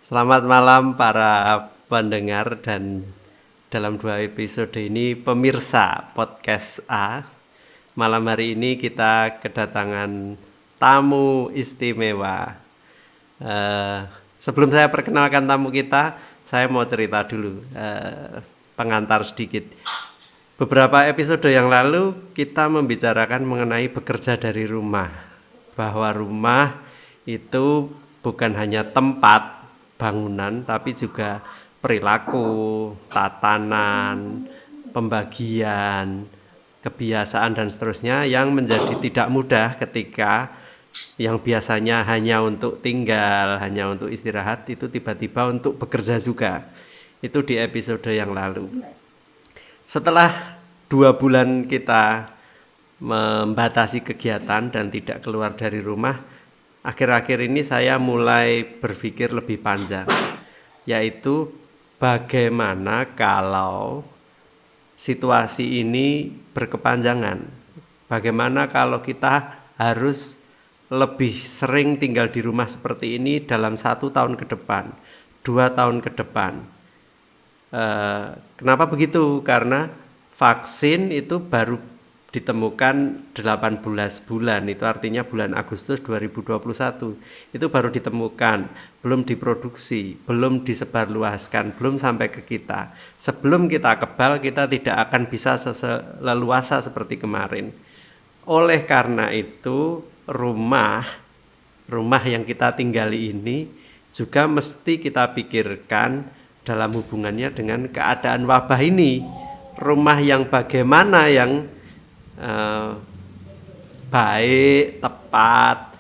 Selamat malam para pendengar dan dalam 2 episode ini pemirsa podcast A. Malam hari ini kita kedatangan tamu istimewa. Sebelum saya perkenalkan tamu kita, saya mau cerita dulu, pengantar sedikit. Beberapa episode yang lalu kita membicarakan mengenai bekerja dari rumah, bahwa rumah itu bukan hanya tempat bangunan tapi juga perilaku, tatanan, pembagian, kebiasaan dan seterusnya yang menjadi tidak mudah ketika yang biasanya hanya untuk tinggal, hanya untuk istirahat itu tiba-tiba untuk bekerja juga. Itu di episode yang lalu. Setelah 2 bulan kita membatasi kegiatan dan tidak keluar dari rumah, akhir-akhir ini saya mulai berpikir lebih panjang, yaitu bagaimana kalau situasi ini berkepanjangan. Bagaimana kalau kita harus lebih sering tinggal di rumah seperti ini dalam 1 tahun ke depan, 2 tahun ke depan. Kenapa begitu? Karena vaksin itu baru ditemukan 18 bulan, itu artinya bulan Agustus 2021 itu baru ditemukan, belum diproduksi, belum disebarluaskan, belum sampai ke kita. Sebelum kita kebal, kita tidak akan bisa leluasa seperti kemarin. Oleh karena itu, rumah yang kita tinggali ini juga mesti kita pikirkan dalam hubungannya dengan keadaan wabah ini. Rumah yang bagaimana yang baik, tepat,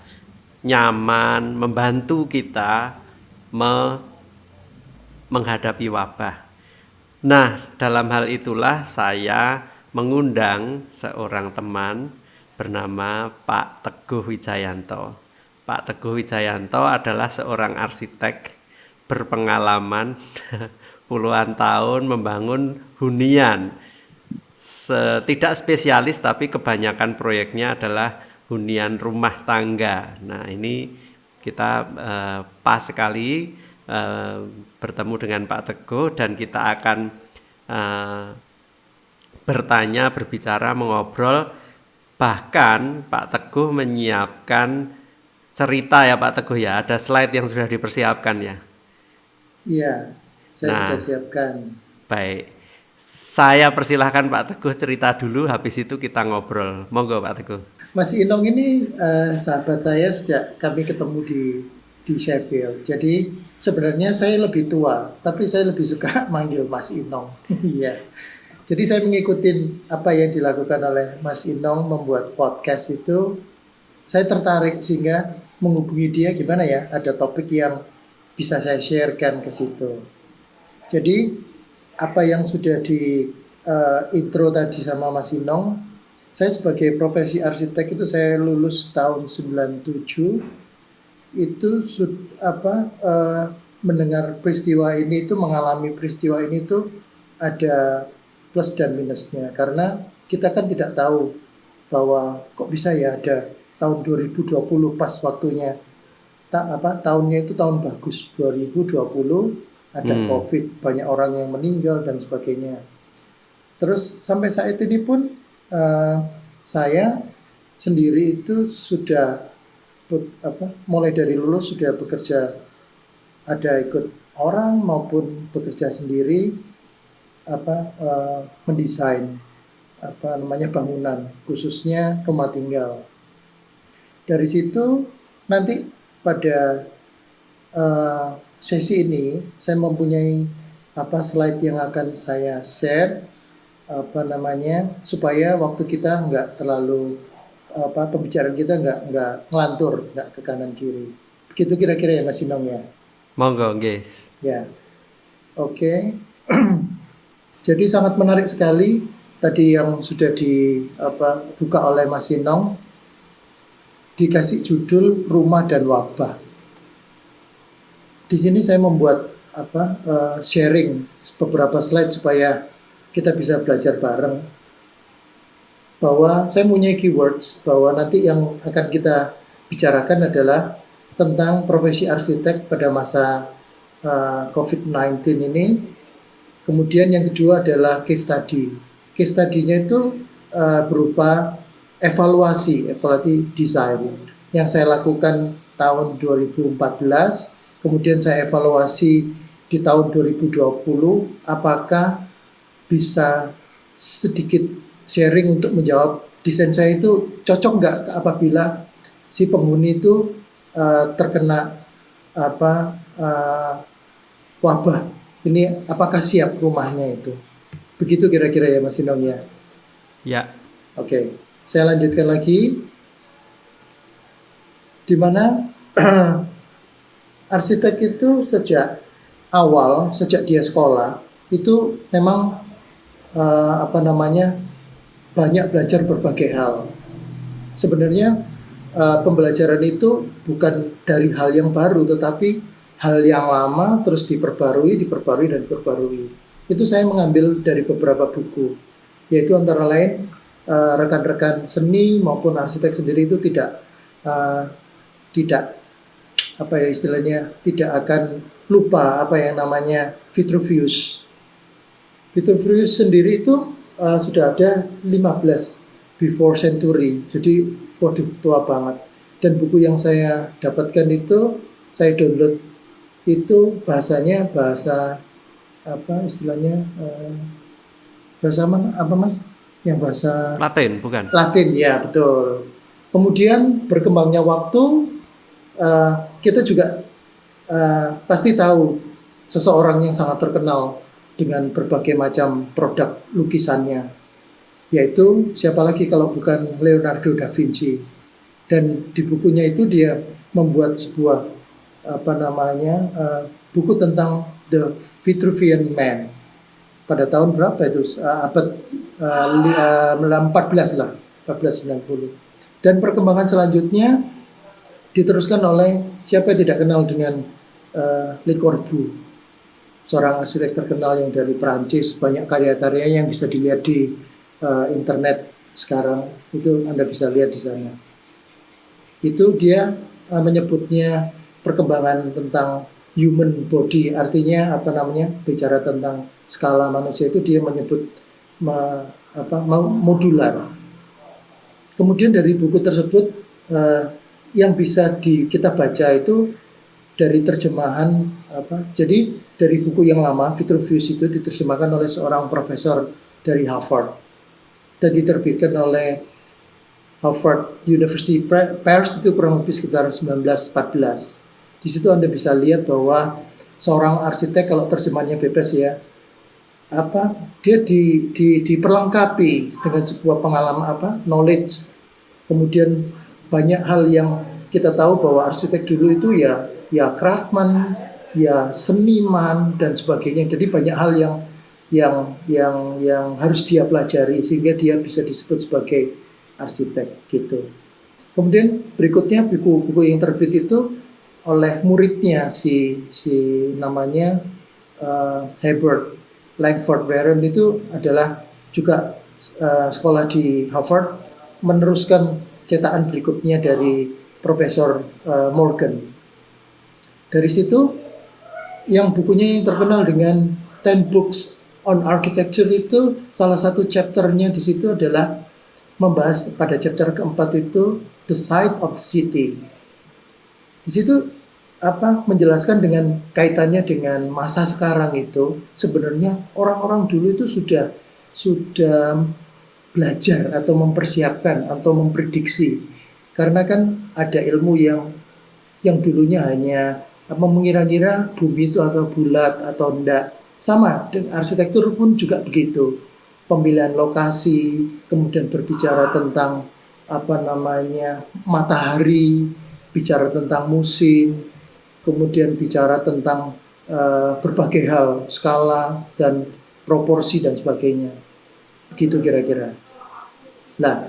nyaman, membantu kita menghadapi wabah. Nah, dalam hal itulah saya mengundang seorang teman bernama Pak Teguh Wijayanto. Pak Teguh Wijayanto adalah seorang arsitek berpengalaman puluhan tahun membangun hunian. Tidak spesialis tapi kebanyakan proyeknya adalah hunian rumah tangga. Nah, ini kita pas sekali bertemu dengan Pak Teguh dan kita akan bertanya, berbicara, mengobrol. Bahkan Pak Teguh menyiapkan cerita ya Pak Teguh ya, ada slide yang sudah dipersiapkan ya. Iya, saya sudah siapkan. Baik. Saya persilahkan Pak Teguh cerita dulu, habis itu kita ngobrol. Monggo Pak Teguh. Mas Inong ini sahabat saya sejak kami ketemu di Sheffield. Jadi sebenarnya saya lebih tua, tapi saya lebih suka manggil Mas Inong. Iya. Jadi saya mengikuti apa yang dilakukan oleh Mas Inong membuat podcast itu. Saya tertarik sehingga menghubungi dia gimana ya, ada topik yang bisa saya sharekan ke situ. Jadi apa yang sudah di intro tadi sama Mas Inong, saya sebagai profesi arsitek itu saya lulus tahun 97, itu mendengar peristiwa ini itu, mengalami peristiwa ini itu ada plus dan minusnya, karena kita kan tidak tahu bahwa kok bisa ya ada tahun 2020 pas waktunya tahunnya itu tahun bagus 2020, ada COVID, banyak orang yang meninggal dan sebagainya. Terus sampai saat ini pun saya sendiri itu sudah mulai dari lulus sudah bekerja, ada ikut orang maupun bekerja sendiri, mendesain bangunan, khususnya rumah tinggal. Dari situ nanti pada sesi ini saya mempunyai slide yang akan saya share supaya waktu kita nggak terlalu pembicaraan kita nggak ngelantur, nggak ke kanan kiri. Begitu kira-kira ya Mas Inong ya. Monggo guys. Ya, oke. Jadi sangat menarik sekali tadi yang sudah dibuka oleh Mas Inong, dikasih judul Rumah dan Wabah. Di sini saya membuat sharing beberapa slide supaya kita bisa belajar bareng. Bahwa saya punya keywords bahwa nanti yang akan kita bicarakan adalah tentang profesi arsitek pada masa COVID-19 ini. Kemudian yang kedua adalah case study. Case study-nya itu berupa evaluasi desain yang saya lakukan tahun 2014, kemudian saya evaluasi di tahun 2020, apakah bisa sedikit sharing untuk menjawab desain saya itu cocok nggak apabila si penghuni itu terkena wabah. Ini apakah siap rumahnya itu? Begitu kira-kira ya Mas Inong ya. Ya, Oke, saya lanjutkan lagi. Di mana arsitek itu sejak awal, sejak dia sekolah itu memang banyak belajar berbagai hal. Sebenarnya pembelajaran itu bukan dari hal yang baru, tetapi hal yang lama terus diperbarui. Itu saya mengambil dari beberapa buku, yaitu antara lain rekan-rekan seni maupun arsitek sendiri itu tidak tidak akan lupa apa yang namanya Vitruvius. Vitruvius sendiri itu sudah ada 15 before century, jadi waduh tua banget. Dan buku yang saya dapatkan itu saya download itu bahasanya bahasa Mas? Yang bahasa Latin bukan? Latin, ya betul. Kemudian berkembangnya waktu, kita juga pasti tahu seseorang yang sangat terkenal dengan berbagai macam produk lukisannya, yaitu siapa lagi kalau bukan Leonardo da Vinci. Dan di bukunya itu dia membuat sebuah buku tentang The Vitruvian Man pada tahun berapa itu, abad 14 lah, 1490. Dan perkembangan selanjutnya diteruskan oleh siapa yang tidak kenal dengan Le Corbusier, seorang arsitek terkenal yang dari Perancis. Banyak karya-karyanya yang bisa dilihat di internet sekarang, itu Anda bisa lihat di sana. Itu dia menyebutnya perkembangan tentang human body, artinya bicara tentang skala manusia itu dia menyebut modular. Kemudian dari buku tersebut yang bisa kita baca itu dari terjemahan jadi dari buku yang lama Vitruvius itu diterjemahkan oleh seorang profesor dari Harvard dan diterbitkan oleh Harvard University Press itu kurang lebih sekitar 1914. Di situ Anda bisa lihat bahwa seorang arsitek kalau terjemahannya bebas ya, dia diperlengkapi dengan sebuah pengalaman knowledge. Kemudian banyak hal yang kita tahu bahwa arsitek dulu itu ya craftsman, ya seniman dan sebagainya. Jadi banyak hal yang harus dia pelajari sehingga dia bisa disebut sebagai arsitek gitu. Kemudian berikutnya buku-buku yang terbit itu oleh muridnya si namanya Herbert Langford Warren, itu adalah juga sekolah di Harvard, meneruskan cetakan berikutnya dari Profesor Morgan. Dari situ yang bukunya yang terkenal dengan 10 Books on Architecture itu salah satu chapternya di situ adalah membahas pada chapter keempat itu The Site of the City. Di situ menjelaskan dengan kaitannya dengan masa sekarang itu sebenarnya orang-orang dulu itu sudah belajar atau mempersiapkan atau memprediksi, karena kan ada ilmu yang dulunya hanya mengira-ngira bumi itu atau bulat atau enggak. Sama arsitektur pun juga begitu, pemilihan lokasi, kemudian berbicara tentang matahari, bicara tentang musim, kemudian bicara tentang berbagai hal, skala dan proporsi dan sebagainya. Begitu kira-kira. Nah,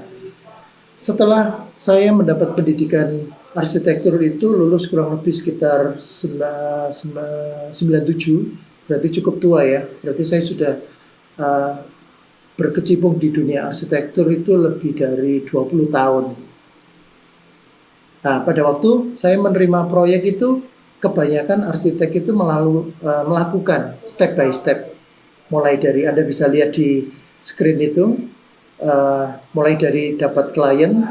setelah saya mendapat pendidikan arsitektur itu lulus kurang lebih sekitar 97, berarti cukup tua ya. Berarti saya sudah berkecimpung di dunia arsitektur itu lebih dari 20 tahun. Nah, pada waktu saya menerima proyek itu kebanyakan arsitek itu melakukan step by step. Mulai dari Anda bisa lihat di screen itu, mulai dari dapat klien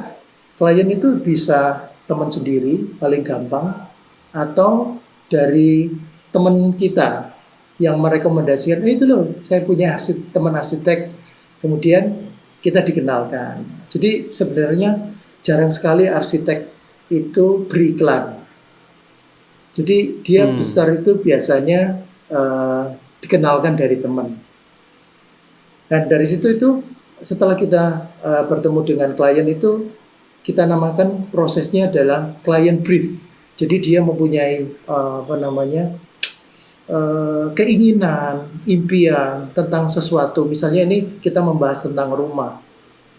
itu bisa teman sendiri paling gampang, atau dari teman kita yang merekomendasikan, itu loh saya punya teman arsitek, kemudian kita dikenalkan. Jadi sebenarnya jarang sekali arsitek itu beriklan. Jadi dia besar itu biasanya dikenalkan dari teman. Dan dari situ itu setelah kita bertemu dengan klien itu, kita namakan prosesnya adalah client brief. Jadi dia mempunyai keinginan, impian tentang sesuatu. Misalnya ini kita membahas tentang rumah.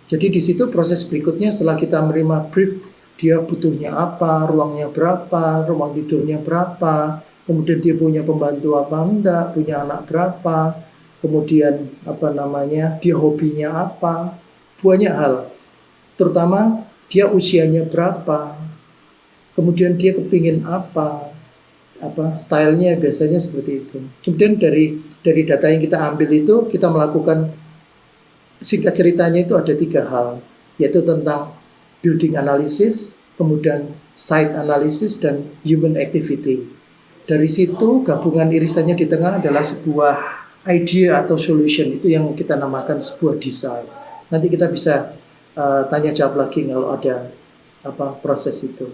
Jadi di situ proses berikutnya setelah kita menerima brief, dia butuhnya apa, ruangnya berapa, ruang tidurnya berapa, kemudian dia punya pembantu apa enggak, punya anak berapa, kemudian dia hobinya apa, banyak hal. Terutama dia usianya berapa, kemudian dia kepingin apa stylenya, biasanya seperti itu. Kemudian dari data yang kita ambil itu, kita melakukan, singkat ceritanya itu ada 3 hal, yaitu tentang building analysis, kemudian site analysis, dan human activity. Dari situ gabungan irisannya di tengah adalah sebuah idea atau solution, itu yang kita namakan sebuah design. Nanti kita bisa tanya jawab lagi kalau ada proses itu.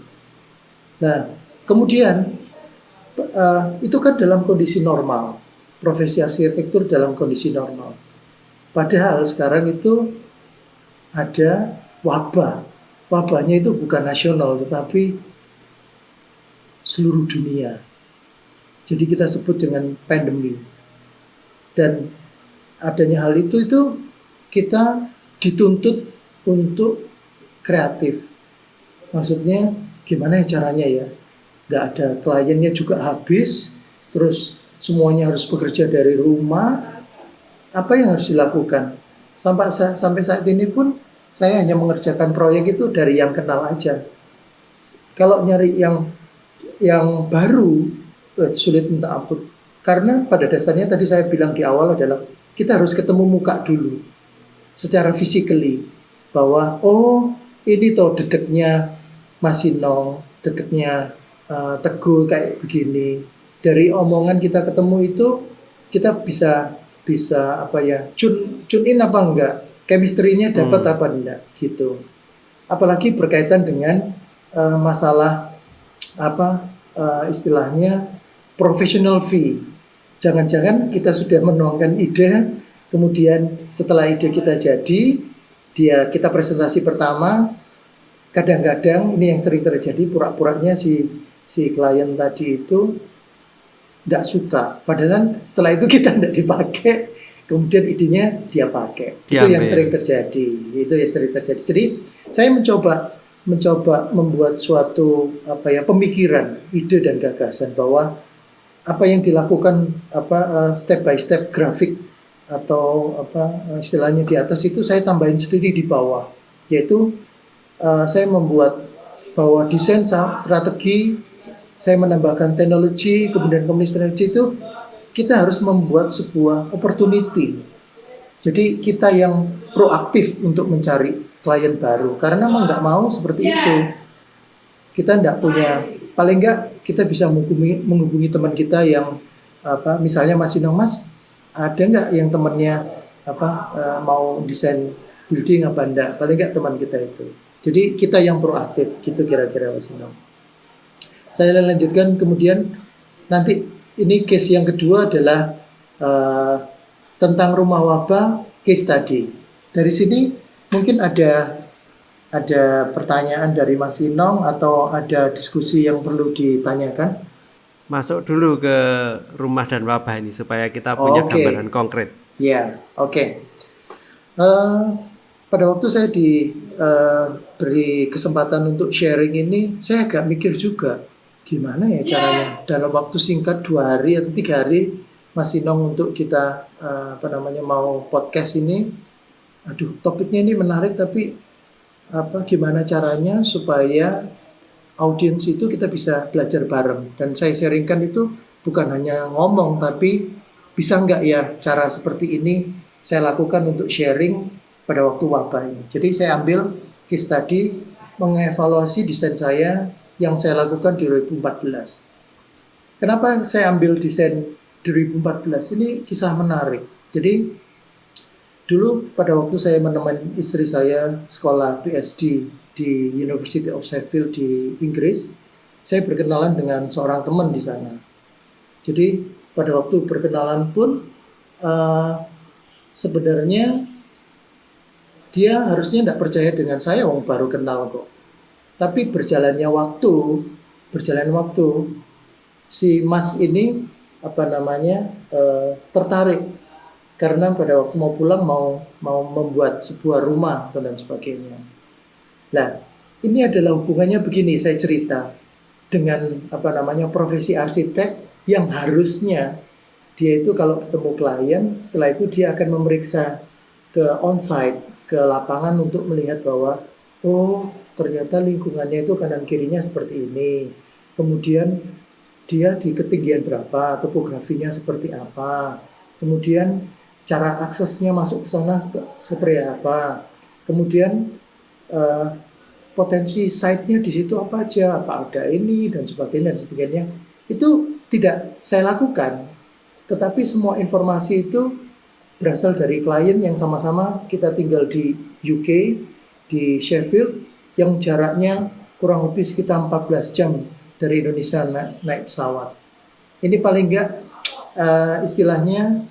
Nah, kemudian itu kan dalam kondisi normal, profesi arsitektur dalam kondisi normal. Padahal sekarang itu ada wabah. Wabahnya itu bukan nasional, tetapi seluruh dunia. Jadi kita sebut dengan pandemi. Dan adanya hal itu kita dituntut untuk kreatif. Maksudnya gimana caranya ya? Nggak ada, kliennya juga habis, terus semuanya harus bekerja dari rumah. Apa yang harus dilakukan? Sampai saat ini pun saya hanya mengerjakan proyek itu dari yang kenal aja. Kalau nyari yang baru, sulit minta ampun. Karena pada dasarnya tadi saya bilang di awal adalah kita harus ketemu muka dulu secara physically, bahwa ini toh dedeknya Mas Inong, dedeknya Teguh kayak begini. Dari omongan kita ketemu itu, kita bisa tune in apa enggak, chemistry-nya dapat apa enggak gitu. Apalagi berkaitan dengan masalah istilahnya professional fee. Jangan-jangan kita sudah menuangkan ide, kemudian setelah ide kita jadi, kita presentasi pertama, kadang-kadang ini yang sering terjadi, pura-puranya si klien tadi itu nggak suka, padahal setelah itu kita nggak dipakai, kemudian idenya dia pakai. Itu yang sering terjadi. Jadi saya mencoba membuat suatu pemikiran, ide dan gagasan bahwa apa yang dilakukan step by step grafik atau istilahnya di atas itu saya tambahin sendiri di bawah, yaitu saya membuat bahwa desain strategi, saya menambahkan teknologi, kemudian komunikasi itu kita harus membuat sebuah opportunity. Jadi kita yang proaktif untuk mencari klien baru, karena nggak mau seperti itu. Kita nggak punya, paling nggak kita bisa menghubungi teman kita yang misalnya Mas Inong, Mas ada nggak yang temannya mau desain building apa enggak, paling nggak teman kita itu. Jadi kita yang proaktif gitu kira-kira Mas Inong. Saya lanjutkan, kemudian nanti ini case yang kedua adalah tentang rumah wabah, case study. Dari sini mungkin ada pertanyaan dari Mas Inong atau ada diskusi yang perlu ditanyakan. Masuk dulu ke rumah dan wabah ini supaya kita punya gambaran konkret. Ya, oke. Pada waktu saya diberi kesempatan untuk sharing ini, saya agak mikir juga gimana ya caranya dalam waktu singkat 2 hari atau 3 hari Mas Inong untuk kita mau podcast ini. Aduh, topiknya ini menarik, tapi gimana caranya supaya audiens itu kita bisa belajar bareng. Dan saya sharingkan itu bukan hanya ngomong, tapi bisa nggak ya cara seperti ini saya lakukan untuk sharing pada waktu wabah ini. Jadi saya ambil case study mengevaluasi desain saya yang saya lakukan di 2014. Kenapa saya ambil desain 2014? Ini kisah menarik. Jadi dulu pada waktu saya menemani istri saya sekolah PhD di University of Sheffield di Inggris, saya berkenalan dengan seorang teman di sana. Jadi pada waktu perkenalan pun sebenarnya dia harusnya tidak percaya dengan saya, wong baru kenal kok. Tapi berjalan waktu, si Mas ini tertarik karena pada waktu mau pulang mau membuat sebuah rumah dan sebagainya. Nah, ini adalah hubungannya begini, saya cerita dengan profesi arsitek yang harusnya dia itu kalau ketemu klien, setelah itu dia akan memeriksa ke onsite, ke lapangan untuk melihat bahwa ternyata lingkungannya itu kanan kirinya seperti ini. Kemudian dia di ketinggian berapa, topografinya seperti apa. Kemudian cara aksesnya masuk ke sana seperti apa. Kemudian potensi site-nya di situ apa aja, apa ada ini dan sebagainya. Itu tidak saya lakukan. Tetapi semua informasi itu berasal dari klien yang sama-sama kita tinggal di UK, di Sheffield, yang jaraknya kurang lebih sekitar 14 jam dari Indonesia naik pesawat. Ini paling enggak istilahnya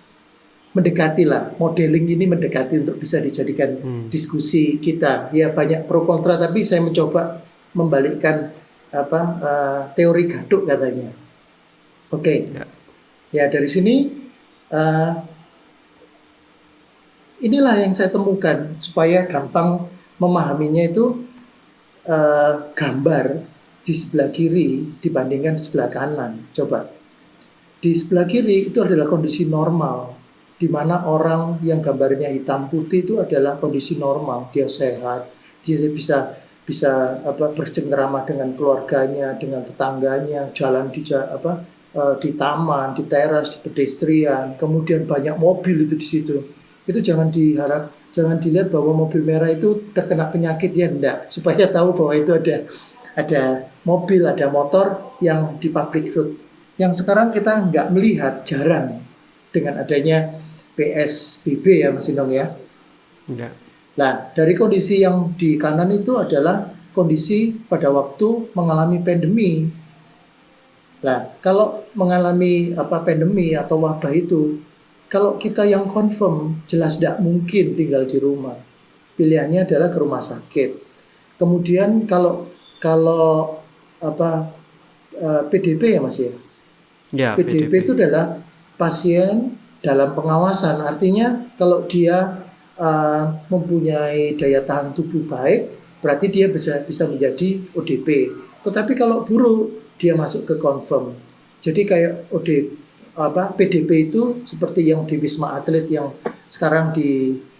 mendekati lah, modeling ini mendekati untuk bisa dijadikan diskusi kita. Ya banyak pro kontra, tapi saya mencoba membalikkan teori gaduk katanya. Oke. Ya dari sini inilah yang saya temukan supaya gampang memahaminya itu gambar di sebelah kiri dibandingkan sebelah kanan. Coba di sebelah kiri itu adalah kondisi normal, di mana orang yang gambarnya hitam putih itu adalah kondisi normal, dia sehat, dia bisa bercengkerama dengan keluarganya, dengan tetangganya, jalan di taman, di teras, di pedestrian, kemudian banyak mobil itu di situ. Itu jangan dilihat bahwa mobil merah itu terkena penyakit, ya enggak, supaya tahu bahwa itu ada mobil, ada motor yang di public road. Yang sekarang kita enggak melihat, jarang dengan adanya PSBB ya Mas Inong ya. Enggak. Nah, dari kondisi yang di kanan itu adalah kondisi pada waktu mengalami pandemi. Nah, kalau mengalami pandemi atau wabah itu, kalau kita yang confirm jelas tidak mungkin tinggal di rumah. Pilihannya adalah ke rumah sakit. Kemudian kalau PDP ya Mas ya. Ya, PDP itu adalah pasien dalam pengawasan. Artinya kalau dia mempunyai daya tahan tubuh baik, berarti dia bisa menjadi ODP. Tetapi kalau buruk, dia masuk ke confirm. Jadi kayak PDP itu seperti yang di Wisma Atlet yang sekarang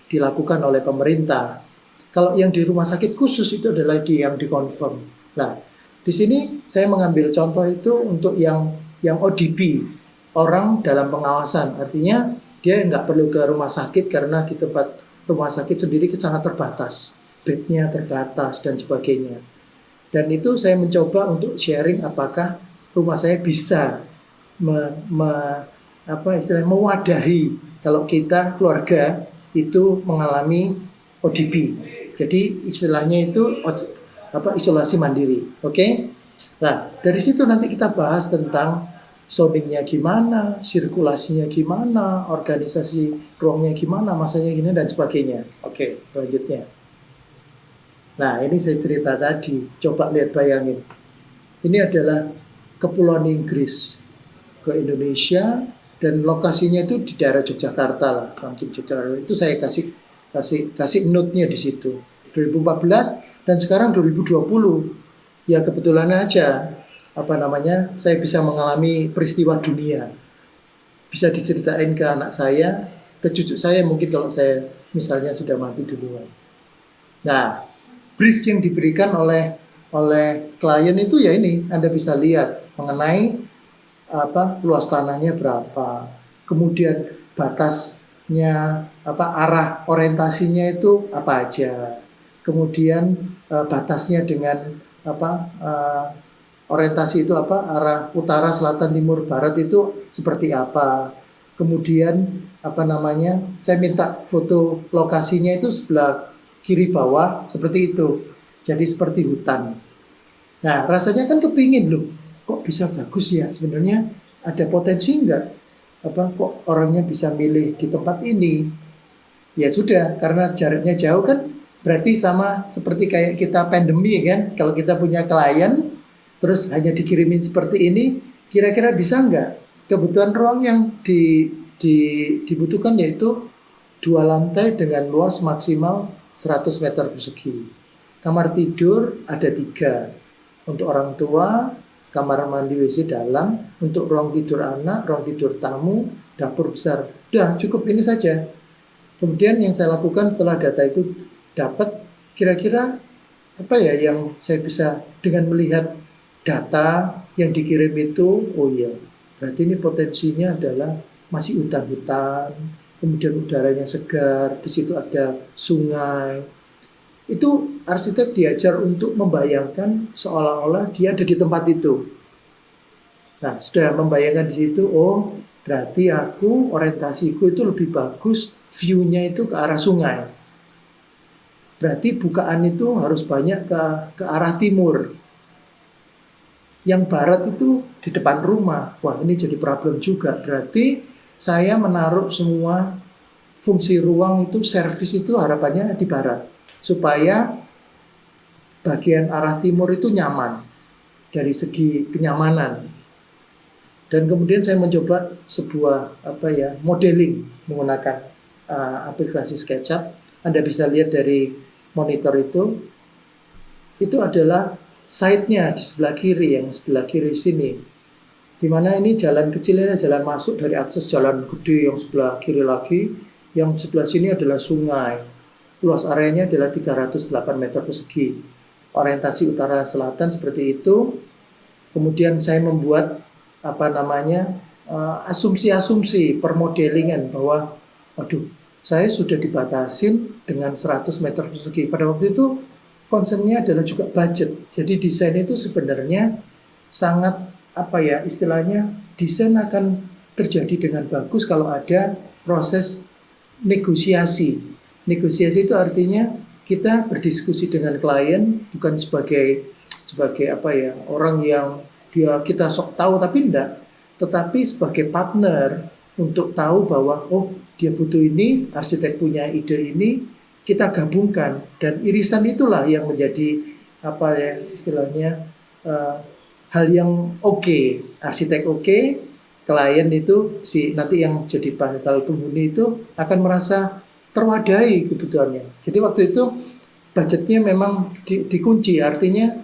dilakukan oleh pemerintah. Kalau yang di rumah sakit khusus itu adalah yang di confirm. Nah, di sini saya mengambil contoh itu untuk yang ODP, orang dalam pengawasan. Artinya dia nggak perlu ke rumah sakit karena di tempat rumah sakit sendiri sangat terbatas, bednya terbatas dan sebagainya. Dan itu saya mencoba untuk sharing apakah rumah saya bisa mewadahi kalau kita keluarga itu mengalami ODP. Jadi istilahnya itu isolasi mandiri. Oke? Nah, dari situ nanti kita bahas tentang zoningnya gimana, sirkulasinya gimana, organisasi ruangnya gimana, masanya gini dan sebagainya. Oke, selanjutnya. Nah, ini saya cerita tadi. Coba lihat, bayangin. Ini adalah Kepulauan Inggris ke Indonesia dan lokasinya itu di daerah Yogyakarta lah, samping Yogyakarta. Itu saya kasih note-nya di situ. 2014 dan sekarang 2020. Ya kebetulan aja saya bisa mengalami peristiwa dunia. Bisa diceritain ke anak saya, ke cucu saya mungkin kalau saya misalnya sudah mati duluan. Nah, brief yang diberikan oleh oleh klien itu ya ini Anda bisa lihat mengenai luas tanahnya berapa, kemudian batasnya arah orientasinya itu apa aja, kemudian batasnya dengan orientasi itu arah utara, selatan, timur, barat itu seperti apa. Kemudian saya minta foto lokasinya itu sebelah kiri bawah seperti itu, jadi seperti hutan. Nah rasanya kan kepingin loh, kok bisa bagus ya, sebenarnya ada potensi enggak kok orangnya bisa milih di tempat ini. Ya sudah, karena jaraknya jauh kan, berarti sama seperti kayak kita pandemi kan, kalau kita punya klien terus hanya dikirimin seperti ini, kira-kira bisa enggak. Kebutuhan ruang yang dibutuhkan yaitu 2 lantai dengan luas maksimal 100 meter persegi. Kamar tidur ada 3 untuk orang tua, kamar mandi WC dalam, untuk ruang tidur anak, ruang tidur tamu, dapur besar. Udah cukup ini saja. Kemudian yang saya lakukan setelah data itu dapat, kira-kira apa ya yang saya bisa dengan melihat data yang dikirim itu, oh iya, berarti ini potensinya adalah masih hutan-hutan, kemudian udaranya segar, di situ ada sungai. Itu arsitek diajar untuk membayangkan seolah-olah dia ada di tempat itu. Nah, sudah membayangkan di situ, oh berarti orientasiku itu lebih bagus, view-nya itu ke arah sungai. Berarti bukaan itu harus banyak ke arah timur. Yang barat itu di depan rumah. Wah, ini jadi problem juga. Berarti saya menaruh semua fungsi ruang itu, servis itu harapannya di barat, supaya bagian arah timur itu nyaman dari segi kenyamanan. Dan kemudian saya mencoba sebuah modeling menggunakan aplikasi SketchUp. Anda bisa lihat dari monitor itu adalah side-nya di sebelah kiri, yang sebelah kiri sini. Dimana ini jalan kecilnya, jalan masuk dari akses jalan gede yang sebelah kiri lagi, yang sebelah sini adalah sungai. Luas areanya adalah 308 meter persegi. Orientasi utara selatan seperti itu. Kemudian saya membuat asumsi-asumsi permodelingan bahwa saya sudah dibatasin dengan 100 meter persegi. Pada waktu itu concernnya adalah juga budget. Jadi desain itu sebenarnya sangat istilahnya desain akan terjadi dengan bagus kalau ada proses negosiasi. Negosiasi itu artinya kita berdiskusi dengan klien bukan sebagai orang yang kita sok tahu tapi enggak, tetapi sebagai partner untuk tahu bahwa dia butuh ini, arsitek punya ide ini, kita gabungkan, dan irisan itulah yang menjadi istilahnya hal yang oke. Arsitek oke, klien itu nanti yang jadi bakal penghuni itu akan merasa terwadahi kebutuhannya. Jadi waktu itu budgetnya memang dikunci, artinya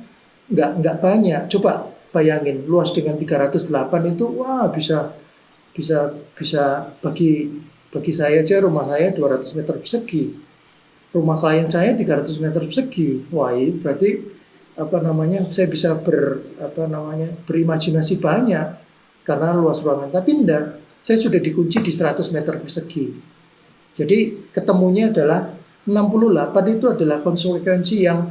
nggak banyak. Coba bayangin luas dengan 308 itu, wah bisa bagi saya aja, rumah saya 200 meter persegi. Rumah klien saya 300 meter persegi. Wah, ini berarti saya bisa berimajinasi banyak karena luas ruangan. Tapi enggak, saya sudah dikunci di 100 meter persegi. Jadi ketemunya adalah 68 itu adalah konsekuensi yang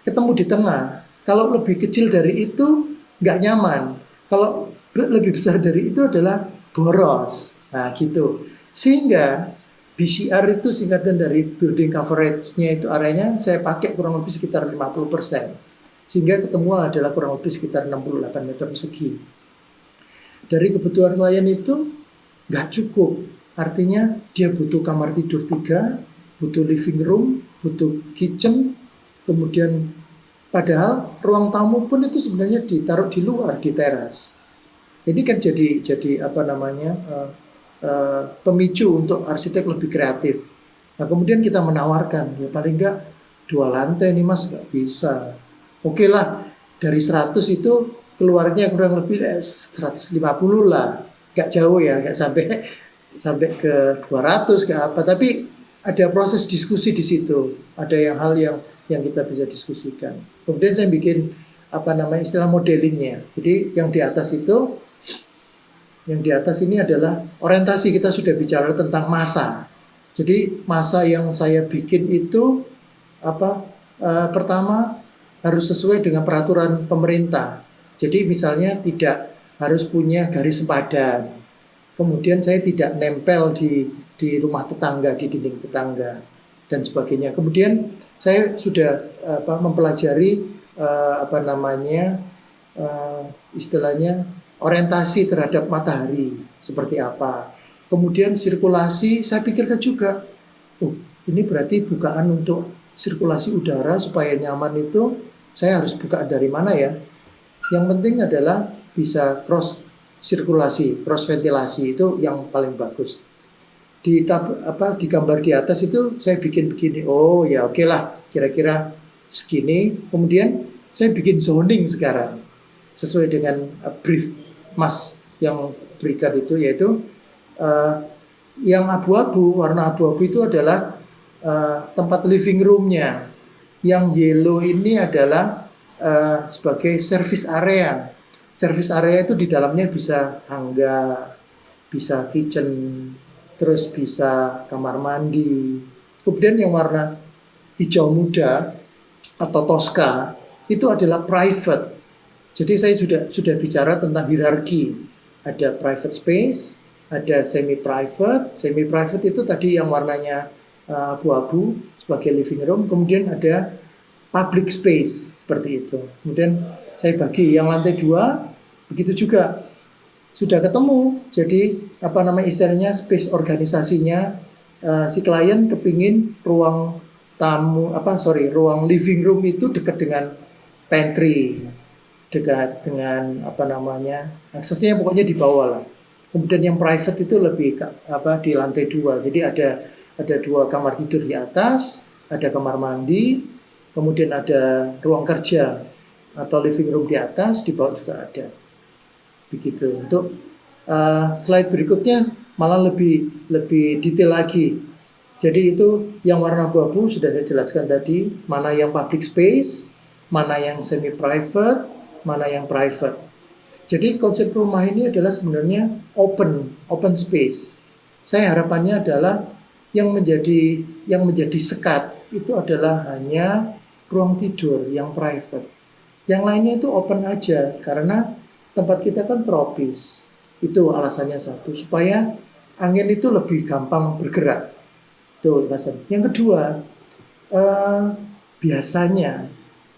ketemu di tengah. Kalau lebih kecil dari itu nggak nyaman. Kalau lebih besar dari itu adalah boros. Nah gitu. Sehingga BCR itu singkatan dari building coverage-nya itu areanya saya pakai kurang lebih sekitar 50%. Sehingga ketemu adalah kurang lebih sekitar 68 meter persegi. Dari kebutuhan klien itu nggak cukup. Artinya dia butuh kamar tidur 3, butuh living room, butuh kitchen, kemudian padahal ruang tamu pun itu sebenarnya ditaruh di luar, di teras. Ini kan jadi pemicu untuk arsitek lebih kreatif. Nah kemudian kita menawarkan, ya paling enggak 2 lantai nih mas, nggak bisa. Oke lah, dari 100 itu keluarnya kurang lebih 150 lah, nggak jauh ya, nggak sampai ke 200 ke apa. Tapi ada proses diskusi di situ, ada hal yang kita bisa diskusikan. Kemudian saya bikin istilah modelingnya. Jadi yang di atas ini adalah orientasi, kita sudah bicara tentang masa. Jadi masa yang saya bikin itu pertama harus sesuai dengan peraturan pemerintah. Jadi misalnya tidak harus punya garis sepadan. Kemudian saya tidak nempel di rumah tetangga, di dinding tetangga dan sebagainya. Kemudian saya sudah mempelajari istilahnya orientasi terhadap matahari seperti apa. Kemudian sirkulasi saya pikirkan juga. Ini berarti bukaan untuk sirkulasi udara supaya nyaman itu saya harus bukaan dari mana ya? Yang penting adalah bisa cross sirkulasi, cross ventilasi, itu yang paling bagus. Di gambar di atas itu saya bikin begini. Oh ya oke lah, kira-kira segini. Kemudian saya bikin zoning sekarang sesuai dengan brief Mas yang berikan itu, yaitu yang abu-abu, warna abu-abu itu adalah tempat living room-nya. Yang yellow ini adalah sebagai service area. Service area itu di dalamnya bisa tangga, bisa kitchen, terus bisa kamar mandi. Kemudian yang warna hijau muda atau toska itu adalah private. Jadi saya sudah bicara tentang hierarki. Ada private space, ada semi private. Semi private itu tadi yang warnanya abu-abu sebagai living room. Kemudian ada public space seperti itu. Kemudian saya bagi yang lantai 2 begitu juga sudah ketemu. Jadi istilahnya space organisasinya, si klien kepingin ruang ruang living room itu dekat dengan pantry, dekat dengan aksesnya pokoknya di bawah lah. Kemudian yang private itu lebih di lantai 2. Jadi ada 2 kamar tidur di atas, ada kamar mandi, kemudian ada ruang kerja atau living room di atas, di bawah juga ada. Begitu. Untuk slide berikutnya malah lebih detail lagi. Jadi itu yang warna abu-abu sudah saya jelaskan tadi, mana yang public space, mana yang semi private, mana yang private. Jadi konsep rumah ini adalah sebenarnya open space. Saya harapannya adalah yang menjadi sekat itu adalah hanya ruang tidur yang private. Yang lainnya itu open aja, karena tempat kita kan tropis. Itu alasannya satu, supaya angin itu lebih gampang bergerak. Itu alasan. Yang kedua, biasanya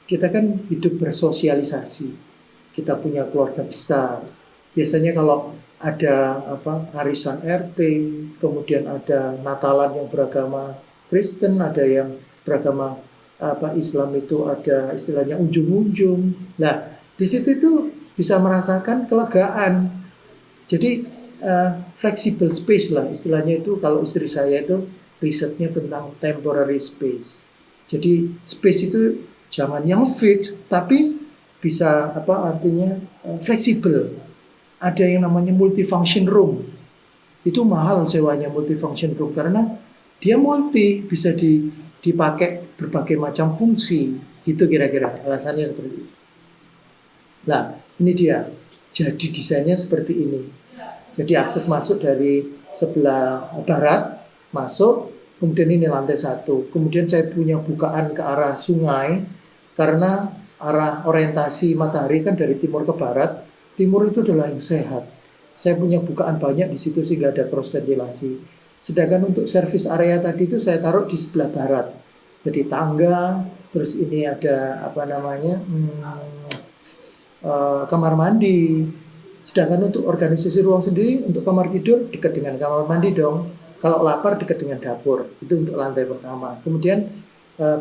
kita kan hidup bersosialisasi. Kita punya keluarga besar. Biasanya kalau ada arisan RT, kemudian ada Natalan yang beragama Kristen, ada yang beragama Islam, itu ada istilahnya unjung-unjung. Nah, di situ itu bisa merasakan kelegaan. Jadi flexible space lah istilahnya itu. Kalau istri saya itu risetnya tentang temporary space. Jadi space itu jangan yang fix, tapi bisa artinya fleksibel. Ada yang namanya multifunction room. Itu mahal sewanya multifunction room karena dia bisa dipakai berbagai macam fungsi. Gitu kira-kira alasannya seperti itu. Nah, ini dia. Jadi desainnya seperti ini. Jadi akses masuk dari sebelah barat, masuk, kemudian ini lantai 1. Kemudian saya punya bukaan ke arah sungai, karena arah orientasi matahari kan dari timur ke barat. Timur itu adalah yang sehat. Saya punya bukaan banyak di situ sehingga ada cross ventilasi. Sedangkan untuk service area tadi itu saya taruh di sebelah barat. Jadi tangga, terus ini ada kamar mandi. Sedangkan untuk organisasi ruang sendiri, untuk kamar tidur dekat dengan kamar mandi dong. Kalau lapar dekat dengan dapur. Itu untuk lantai pertama. Kemudian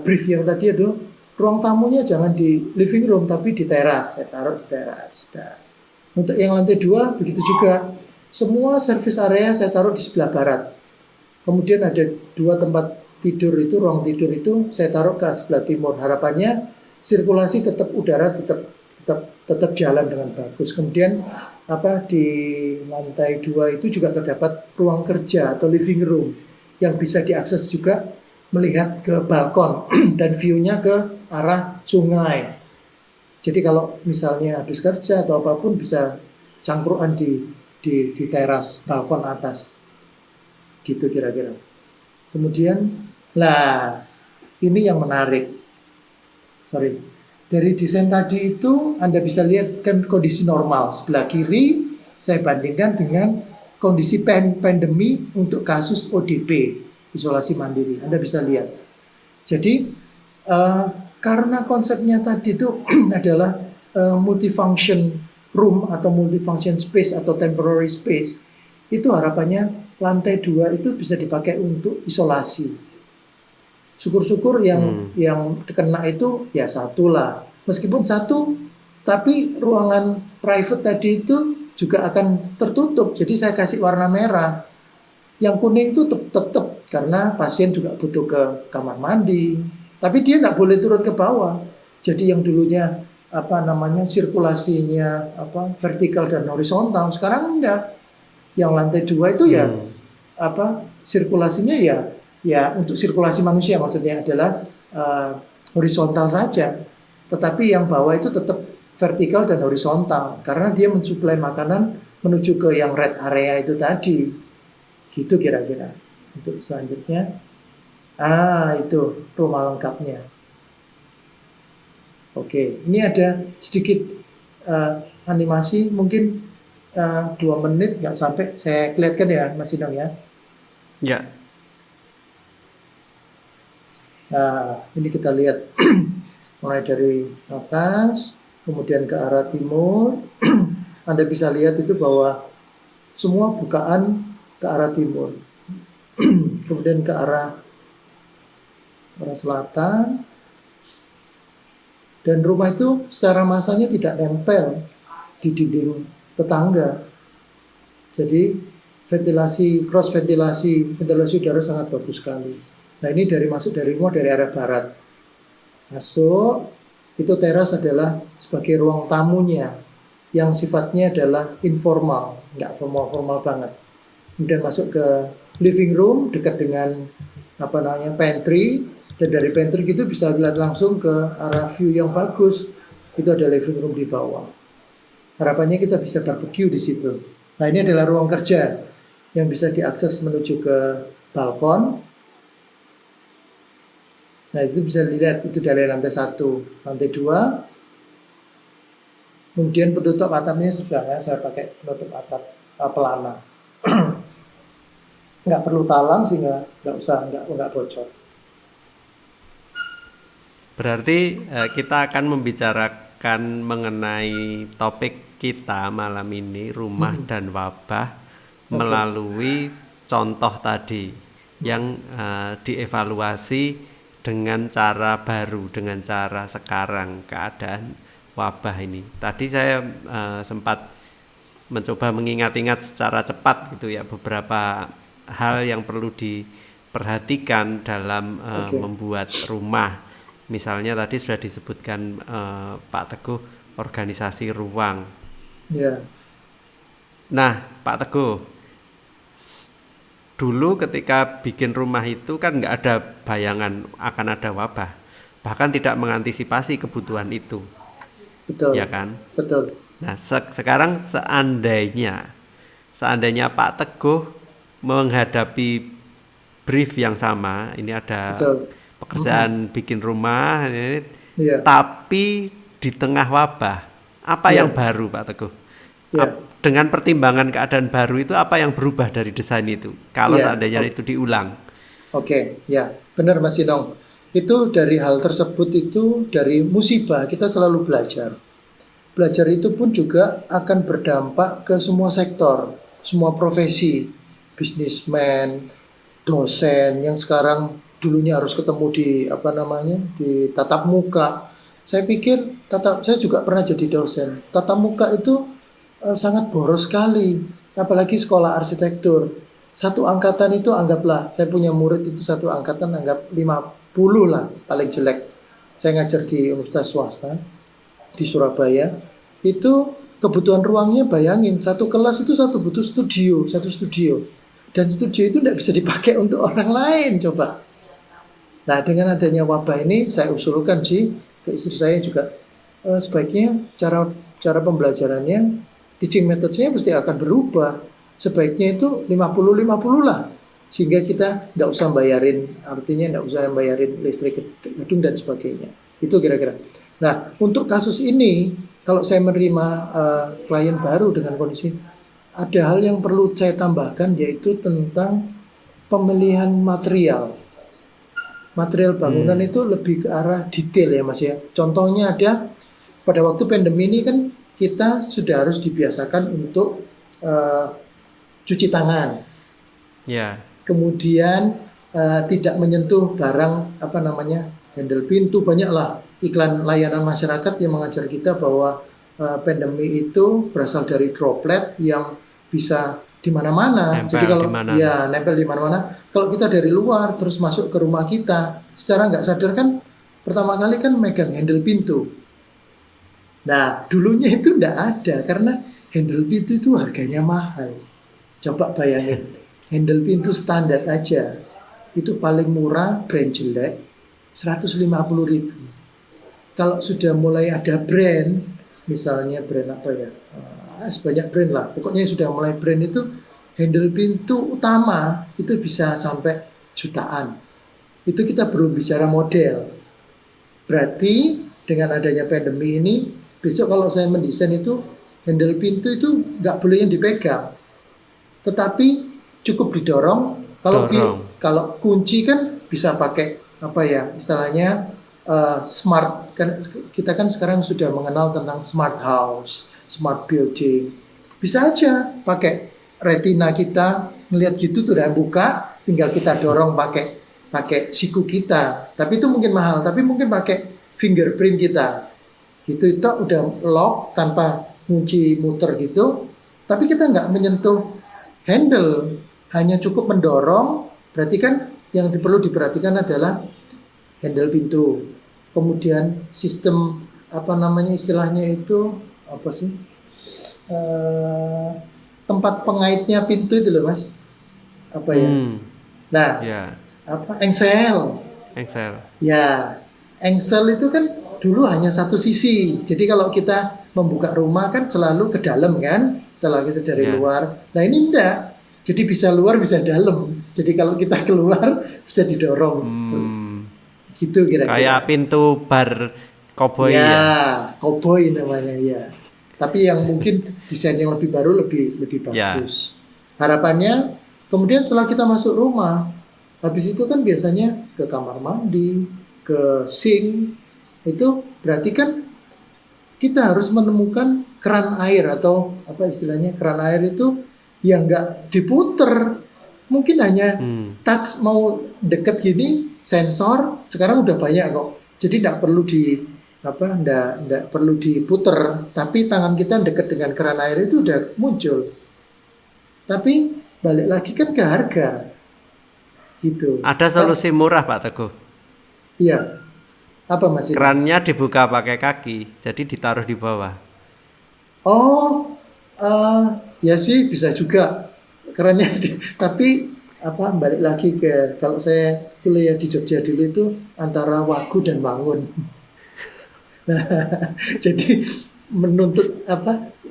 brief yang tadi itu, ruang tamunya jangan di living room tapi di teras. Saya taruh di teras. Nah, untuk yang lantai 2 begitu juga. Semua service area saya taruh di sebelah barat. Kemudian ada 2 tempat tidur itu, ruang tidur itu saya taruh ke sebelah timur. Harapannya sirkulasi udara tetap jalan dengan bagus. Kemudian di lantai 2 itu juga terdapat ruang kerja atau living room. yang bisa diakses juga melihat ke balkon dan view-nya ke arah sungai. Jadi kalau misalnya habis kerja atau apapun bisa cangkruan di teras balkon atas. Gitu kira-kira. Kemudian, lah ini yang menarik. Sorry. Dari desain tadi itu Anda bisa lihat kan kondisi normal. Sebelah kiri saya bandingkan dengan kondisi pandemi untuk kasus ODP, isolasi mandiri. Anda bisa lihat. Jadi karena konsepnya tadi itu adalah multifunction room atau multifunction space atau temporary space, itu harapannya lantai 2 itu bisa dipakai untuk isolasi. Syukur-syukur yang terkena itu ya satu lah. Meskipun satu, tapi ruangan private tadi itu juga akan tertutup. Jadi saya kasih warna merah. Yang kuning itu tetap karena pasien juga butuh ke kamar mandi. Tapi dia nggak boleh turun ke bawah. Jadi yang dulunya sirkulasinya vertikal dan horizontal, sekarang enggak. Yang lantai 2 itu ya sirkulasinya ya untuk sirkulasi manusia maksudnya adalah horizontal saja. Tetapi yang bawah itu tetap vertikal dan horizontal karena dia mensuplai makanan menuju ke yang red area itu tadi. Gitu kira-kira. Untuk selanjutnya, itu rumah lengkapnya. Oke, ini ada sedikit animasi, mungkin 2 menit nggak sampai. Saya lihatkan ya, Mas Inong ya. Ya. Nah, ini kita lihat mulai dari atas, kemudian ke arah timur. Anda bisa lihat itu bahwa semua bukaan ke arah timur. Kemudian ke arah selatan. Dan rumah itu secara masanya tidak nempel di dinding tetangga. Jadi ventilasi udara sangat bagus sekali. Nah, ini masuk dari rumah dari arah barat. Masuk, itu teras adalah sebagai ruang tamunya yang sifatnya adalah informal, nggak formal banget. Kemudian masuk ke living room dekat dengan pantry, dan dari pantry gitu bisa lihat langsung ke arah view yang bagus. Itu ada living room di bawah. Harapannya kita bisa barbecue di situ. Nah, ini adalah ruang kerja yang bisa diakses menuju ke balkon. Nah, itu bisa dilihat itu dari lantai 1, lantai 2. Kemudian penutup atapnya sebenarnya saya pakai penutup atap pelana. Nggak perlu talam sehingga nggak bocor. Berarti kita akan membicarakan mengenai topik kita malam ini, rumah dan wabah, melalui contoh tadi yang dievaluasi dengan cara baru, dengan cara sekarang keadaan wabah ini. Tadi saya sempat mencoba mengingat-ingat secara cepat gitu ya beberapa hal yang perlu diperhatikan dalam membuat rumah. Misalnya tadi sudah disebutkan Pak Teguh organisasi ruang. Yeah. Nah, Pak Teguh, dulu ketika bikin rumah itu kan nggak ada bayangan akan ada wabah, bahkan tidak mengantisipasi kebutuhan itu. Betul. Ya kan? Betul. Nah, sekarang seandainya Pak Teguh menghadapi brief yang sama, ini ada pekerjaan bikin rumah, tapi di tengah wabah, apa yang baru Pak Teguh? Dengan pertimbangan keadaan baru itu apa yang berubah dari desain itu kalau seandainya itu diulang? Benar Mas Inong. Itu dari hal tersebut, itu dari musibah kita selalu belajar. Belajar itu pun juga akan berdampak ke semua sektor, semua profesi, bisnismen, dosen yang sekarang dulunya harus ketemu di tatap muka. Saya pikir saya juga pernah jadi dosen. Tatap muka itu sangat boros sekali, apalagi sekolah arsitektur. Satu angkatan itu anggaplah, saya punya murid itu satu angkatan anggap 50 lah paling jelek. Saya ngajar di universitas swasta di Surabaya. Itu kebutuhan ruangnya bayangin, satu kelas itu satu studio. Dan studio itu tidak bisa dipakai untuk orang lain, coba. Nah, dengan adanya wabah ini, saya usulkan sih ke istri saya juga, sebaiknya cara cara pembelajarannya, teaching methodenya pasti akan berubah. Sebaiknya itu 50-50 lah. Sehingga kita nggak usah bayarin, artinya nggak usah bayarin listrik gedung dan sebagainya. Itu kira-kira. Nah, untuk kasus ini, kalau saya menerima klien baru dengan kondisi, ada hal yang perlu saya tambahkan, yaitu tentang pemilihan material. Material bangunan itu lebih ke arah detail ya Mas ya. Contohnya ada, pada waktu pandemi ini kan kita sudah harus dibiasakan untuk cuci tangan. Ya. Kemudian tidak menyentuh barang handle pintu, banyaklah iklan layanan masyarakat yang mengajar kita bahwa pandemi itu berasal dari droplet yang bisa di mana-mana. Jadi kalau nempel di mana-mana, kalau kita dari luar terus masuk ke rumah kita, secara nggak sadar kan pertama kali kan megang handle pintu. Nah, dulunya itu nggak ada karena handle pintu itu harganya mahal. Coba bayangin, handle pintu standar aja itu paling murah brand jelek 150.000. Kalau sudah mulai ada brand, misalnya brand apa ya, sebanyak brand lah, pokoknya sudah mulai brand itu, handle pintu utama itu bisa sampai jutaan. Itu kita belum bicara model. Berarti dengan adanya pandemi ini, besok kalau saya mendesain itu, handle pintu itu nggak boleh yang dipegang, tetapi cukup didorong. Kalau kunci kan bisa pakai istilahnya smart. Kan kita kan sekarang sudah mengenal tentang smart house, smart building. Bisa aja pakai retina kita melihat gitu tuh udah buka, tinggal kita dorong pakai siku kita. Tapi itu mungkin mahal, tapi mungkin pakai fingerprint kita. Gitu itu udah lock tanpa kunci muter gitu. Tapi kita nggak menyentuh handle, hanya cukup mendorong. Berarti kan yang perlu diperhatikan adalah handle pintu. Kemudian sistem istilahnya itu apa sih? Tempat pengaitnya pintu itu loh Mas. Apa ya? Nah, engsel. Ya, engsel itu kan dulu hanya satu sisi. Jadi kalau kita membuka rumah kan selalu ke dalam kan, setelah kita dari luar. Nah ini enggak. Jadi bisa luar bisa dalam. Jadi kalau kita keluar bisa didorong. Gitu kira-kira. Kayak pintu bar koboi ya. Koboi namanya ya. Tapi yang mungkin desain yang lebih baru lebih bagus. Harapannya kemudian setelah kita masuk rumah, habis itu kan biasanya ke kamar mandi, ke sink. Itu berarti kan kita harus menemukan keran air atau apa istilahnya, keran air itu yang nggak diputer. Mungkin hanya touch mau deket gini, sensor sekarang udah banyak kok. Jadi nggak perlu nggak perlu diputer, tapi tangan kita deket dengan keran air itu udah muncul. Tapi balik lagi kan ke harga. Gitu. Ada solusi murah Pak Teguh. Iya. Apa Mas? Kerannya dibuka pakai kaki, jadi ditaruh di bawah. Ya sih bisa juga kerannya. Tapi balik lagi ke kalau saya kuliah di Jogja dulu itu antara wagu dan wangun. Nah, jadi menuntut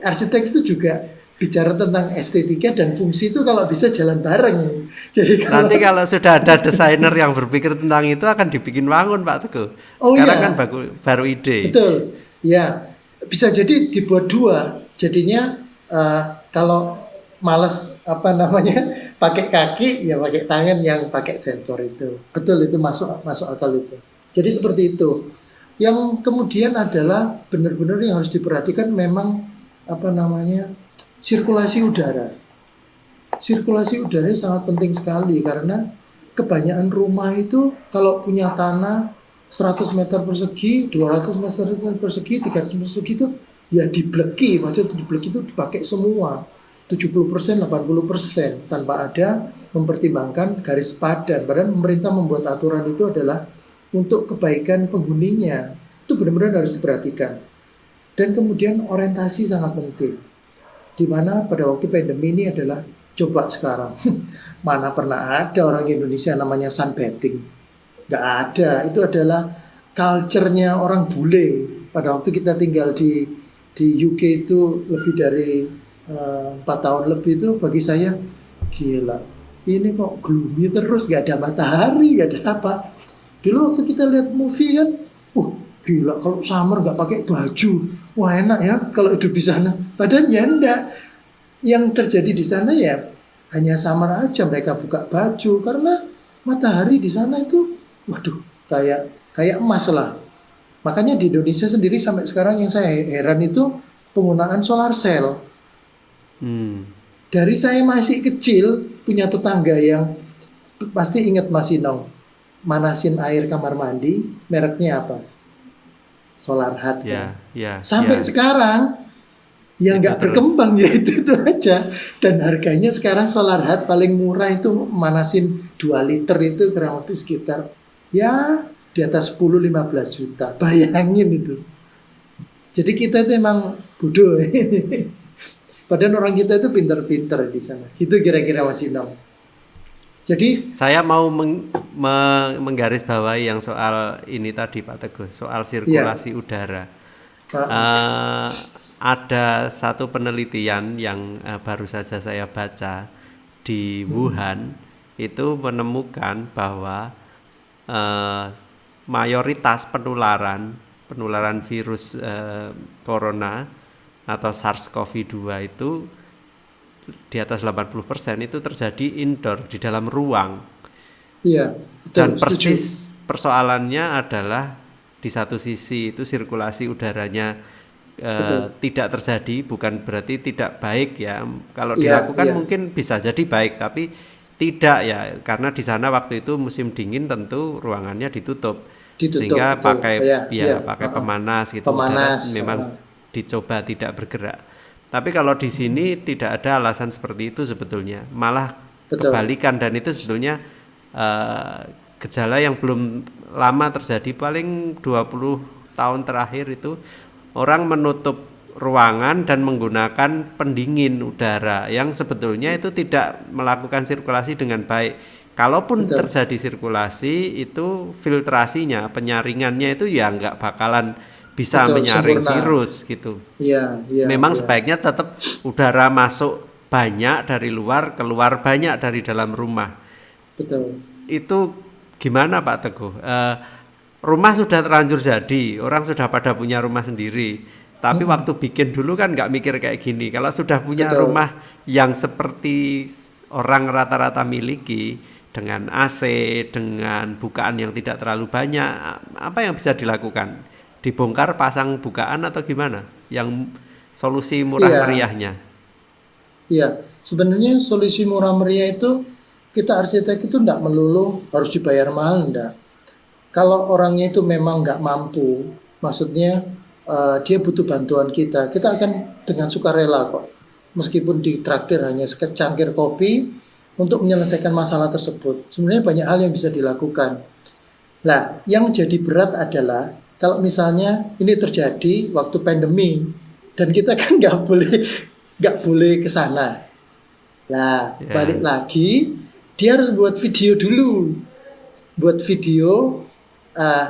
arsitek itu juga bicara tentang estetika dan fungsi itu kalau bisa jalan bareng. Jadi nanti kalau sudah ada desainer yang berpikir tentang itu akan dibikin wangun Pak Teguh. Sekarang kan baru ide. Betul. Ya, bisa jadi dibuat dua. Jadinya kalau malas pakai kaki ya pakai tangan yang pakai sensor itu. Betul, itu masuk akal itu. Jadi seperti itu. Yang kemudian adalah benar-benar yang harus diperhatikan memang sirkulasi udara. Sirkulasi udara sangat penting sekali karena kebanyakan rumah itu kalau punya tanah 100 meter persegi, 200 meter persegi, 300 meter persegi itu ya dibleki, maksudnya dibleki itu dipakai semua 70%, 80% tanpa ada mempertimbangkan garis padan. Padahal pemerintah membuat aturan itu adalah untuk kebaikan penghuninya. Itu benar-benar harus diperhatikan. Dan kemudian orientasi sangat penting. Di mana pada waktu pandemi ini adalah Coba sekarang, mana pernah ada orang Indonesia namanya sunbathing? Nggak ada. Itu adalah culture-nya orang bule. Pada waktu kita tinggal di UK itu lebih dari 4 tahun lebih, itu bagi saya gila. Ini kok gloomy terus, nggak ada matahari, nggak ada apa. Dulu waktu kita lihat movie kan, gila kalau summer nggak pakai baju, wah enak ya kalau hidup di sana. Padahal ya enggak. Yang terjadi di sana ya hanya summer aja mereka buka baju karena matahari di sana itu, waduh, kayak emas lah. Makanya di Indonesia sendiri sampai sekarang yang saya heran itu penggunaan solar cell. Hmm. Dari saya masih kecil punya tetangga yang pasti ingat Mas Inong, manasin air kamar mandi, mereknya apa? Solar Hut. Ya, ya, Sampai ya. sekarang yang Itu nggak terus. berkembang ya itu aja. Dan harganya sekarang Solar Hut paling murah itu manasin 2 liter itu kurang lebih sekitar ya di atas 10-15 juta. Bayangin itu. Jadi kita itu emang bodoh. Padahal orang kita itu pinter-pinter di sana. Gitu kira-kira Mas Inong. Jadi Saya mau menggarisbawahi yang soal ini tadi Pak Teguh, soal ya, sirkulasi udara. uh, Eh, ada satu penelitian yang baru saja saya baca di Wuhan, itu menemukan bahwa eh, mayoritas penularan virus corona atau SARS-CoV-2 itu di atas 80% itu terjadi indoor, di dalam ruang. iya, Dan betul, setuju. persis persoalannya adalah di satu sisi itu sirkulasi udaranya Betul. tidak terjadi, bukan berarti tidak baik ya. Kalau Iya, dilakukan iya, mungkin bisa jadi baik, tapi tidak ya, karena di sana waktu itu musim dingin tentu ruangannya ditutup, ditutup sehingga betul. Iya, iya, pakai pemanas gitu, udara pemanas. memang dicoba tidak bergerak. Tapi kalau di sini tidak ada alasan seperti itu sebetulnya, malah Betul, kebalikan, dan itu sebetulnya eh, gejala yang belum lama terjadi, paling 20 tahun terakhir itu orang menutup ruangan dan menggunakan pendingin udara yang sebetulnya itu tidak melakukan sirkulasi dengan baik. Kalaupun betul, terjadi sirkulasi, itu filtrasinya, penyaringannya itu ya nggak bakalan bisa betul, menyaring sempurna. virus gitu. Iya, iya, Memang iya, sebaiknya tetap udara masuk banyak dari luar, keluar banyak dari dalam rumah. betul. Itu gimana Pak Teguh? Rumah sudah terlanjur jadi, orang sudah pada punya rumah sendiri. Tapi waktu bikin dulu kan nggak mikir kayak gini. Kalau sudah punya Betul, rumah yang seperti orang rata-rata miliki, dengan AC, dengan bukaan yang tidak terlalu banyak, apa yang bisa dilakukan? Dibongkar pasang bukaan atau gimana? Yang solusi murah iya, meriahnya. iya. Sebenarnya solusi murah meriah itu kita arsitek itu enggak melulu harus dibayar mahal, enggak. Kalau orangnya itu memang nggak mampu, maksudnya dia butuh bantuan kita akan dengan sukarela kok. Meskipun ditraktir hanya secangkir kopi untuk menyelesaikan masalah tersebut. Sebenarnya banyak hal yang bisa dilakukan. Nah, yang jadi berat adalah kalau misalnya ini terjadi waktu pandemi dan kita kan nggak boleh ke sana. Nah, balik Ya, lagi dia harus buat video dulu, buat video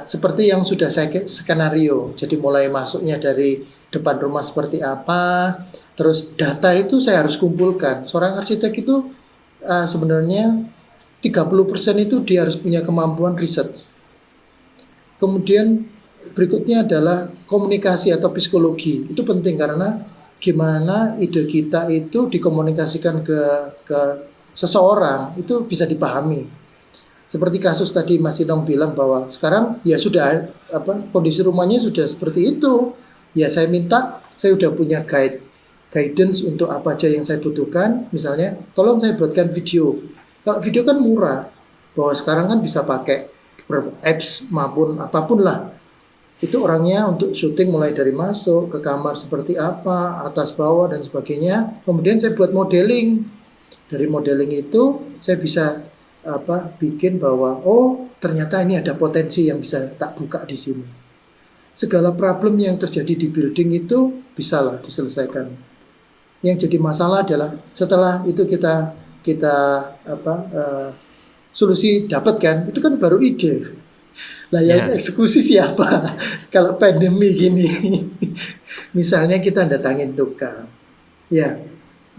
seperti yang sudah saya skenario. Jadi mulai masuknya dari depan rumah seperti apa, terus data itu saya harus kumpulkan. Seorang arsitek itu sebenarnya 30% itu dia harus punya kemampuan riset. Kemudian berikutnya adalah komunikasi atau psikologi. Itu penting karena gimana ide kita itu dikomunikasikan ke seseorang itu bisa dipahami. Seperti kasus tadi Mas Inong bilang bahwa sekarang ya sudah kondisi rumahnya sudah seperti itu. Ya saya minta, saya udah punya guidance untuk apa aja yang saya butuhkan. Misalnya, tolong saya buatkan video. Kalau video kan murah, bahwa sekarang kan bisa pakai apps maupun apapun lah. Itu orangnya untuk syuting mulai dari masuk ke kamar seperti apa, atas bawah dan sebagainya. Kemudian saya buat modeling. Dari modeling itu saya bisa bikin bahwa ternyata ini ada potensi yang bisa tak buka di sini. Segala problem yang terjadi di building itu bisalah diselesaikan. Yang jadi masalah adalah setelah itu kita kita apa solusi dapat kan, itu kan baru ide. Lah yang Ya, eksekusi siapa? Kalau pandemi gini, misalnya kita datangin tukang, ya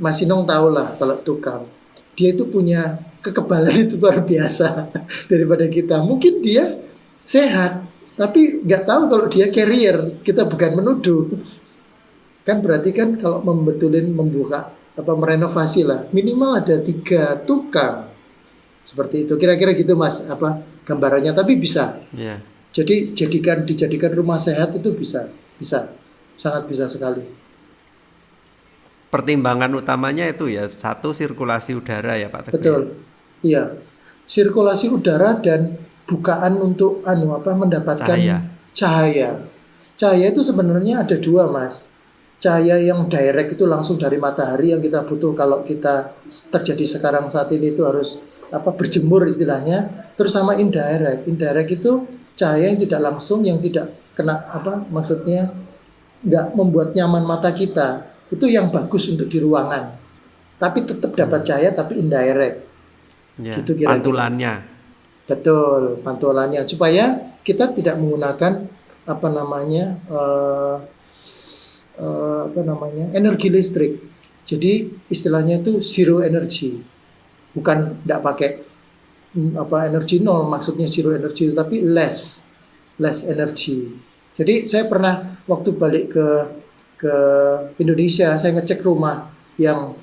Mas Inong tahu lah kalau tukang, dia itu punya kekebalan itu luar biasa daripada kita. Mungkin dia sehat, tapi nggak tahu kalau dia carrier. Kita bukan menuduh, kan berarti kan kalau membetulin membuka apa merenovasi lah, minimal ada 3 tukang seperti itu. Kira-kira gitu Mas, apa gambarannya? Tapi bisa. ya. Jadi dijadikan rumah sehat itu bisa, bisa, sangat bisa sekali. Pertimbangan utamanya itu ya satu sirkulasi udara ya Pak Teguh ya. Betul, iya. Sirkulasi udara dan bukaan untuk mendapatkan Cahaya. cahaya. Cahaya itu sebenarnya ada dua Mas. Cahaya yang direct itu langsung dari matahari yang kita butuh kalau kita terjadi sekarang saat ini itu harus berjemur istilahnya. Terus sama indirect. Indirect itu cahaya yang tidak langsung, yang tidak kena maksudnya nggak membuat nyaman mata kita. Itu yang bagus untuk di ruangan. Tapi tetap dapat cahaya tapi indirect. Ya, Gitu kira-kira. pantulannya. Betul, pantulannya supaya kita tidak menggunakan apa namanya eh, energi listrik. Jadi istilahnya itu zero energy, bukan tidak pakai energi nol, maksudnya zero energy, tapi less energy. Jadi saya pernah waktu balik ke Indonesia, saya ngecek rumah yang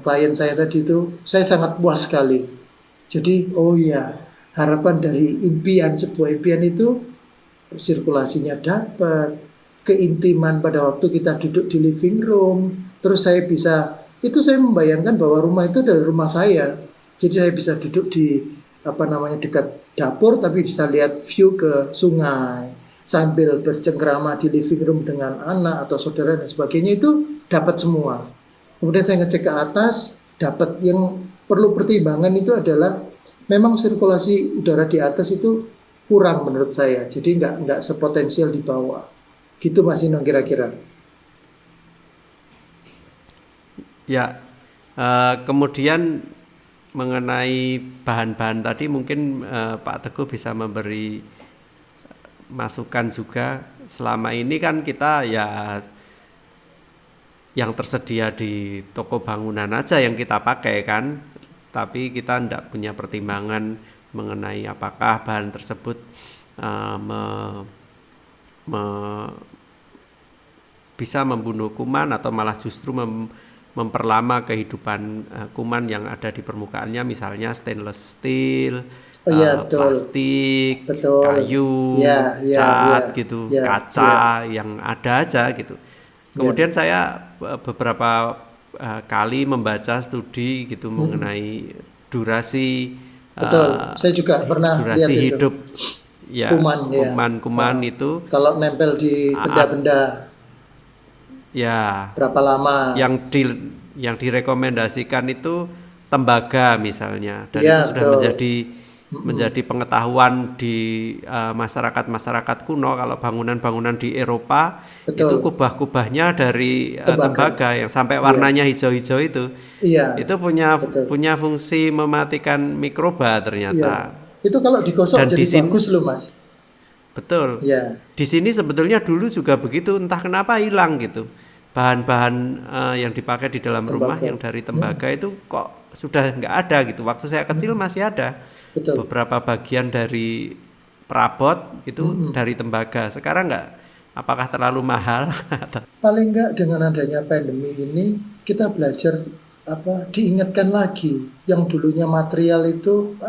klien saya tadi itu, saya sangat puas sekali. Jadi oh iya, harapan dari sebuah impian itu sirkulasinya dapat, keintiman pada waktu kita duduk di living room, terus saya membayangkan bahwa rumah itu adalah rumah saya. Jadi saya bisa duduk di dekat dapur tapi bisa lihat view ke sungai sambil bercengkrama di living room dengan anak atau saudara dan sebagainya, itu dapat semua. Kemudian saya ngecek ke atas, dapat yang perlu pertimbangan itu adalah memang sirkulasi udara di atas itu kurang menurut saya. Jadi nggak sepotensial di bawah. Gitu Mas Inong kira-kira. Ya, kemudian mengenai bahan-bahan tadi mungkin Pak Teguh bisa memberi masukan juga. Selama ini kan kita ya yang tersedia di toko bangunan aja yang kita pakai kan, tapi kita tidak punya pertimbangan mengenai apakah bahan tersebut bisa membunuh kuman atau malah justru memperlama kehidupan kuman yang ada di permukaannya, misalnya stainless steel, Oh iya, betul. plastik, Betul. kayu, Ya, ya, cat ya, gitu, ya, kaca yang ada aja gitu. Kemudian saya beberapa kali membaca studi gitu mengenai durasi Betul. Saya juga pernah lihat durasi itu. hidup ya Kuman, ya. kuman itu Kalau nempel di benda-benda ya berapa lama? yang direkomendasikan itu tembaga misalnya, dan Iya, itu sudah betul. menjadi pengetahuan di masyarakat kuno kalau bangunan-bangunan di Eropa Betul. itu kubah-kubahnya dari Tembaga. tembaga yang sampai warnanya hijau-hijau itu. Iya. Itu Betul. punya fungsi mematikan mikroba Iya. ternyata. Itu kalau digosok Dan jadi di sini bagus loh Mas. betul. Iya. Di sini sebetulnya dulu juga begitu, entah kenapa hilang gitu. Bahan-bahan yang dipakai di dalam rumah Tembaga. yang dari tembaga itu kok sudah nggak ada gitu. Waktu saya kecil masih ada Betul. beberapa bagian dari perabot itu dari tembaga. Sekarang nggak. Apakah terlalu mahal? Paling enggak dengan adanya pandemi ini kita belajar diingatkan lagi yang dulunya material itu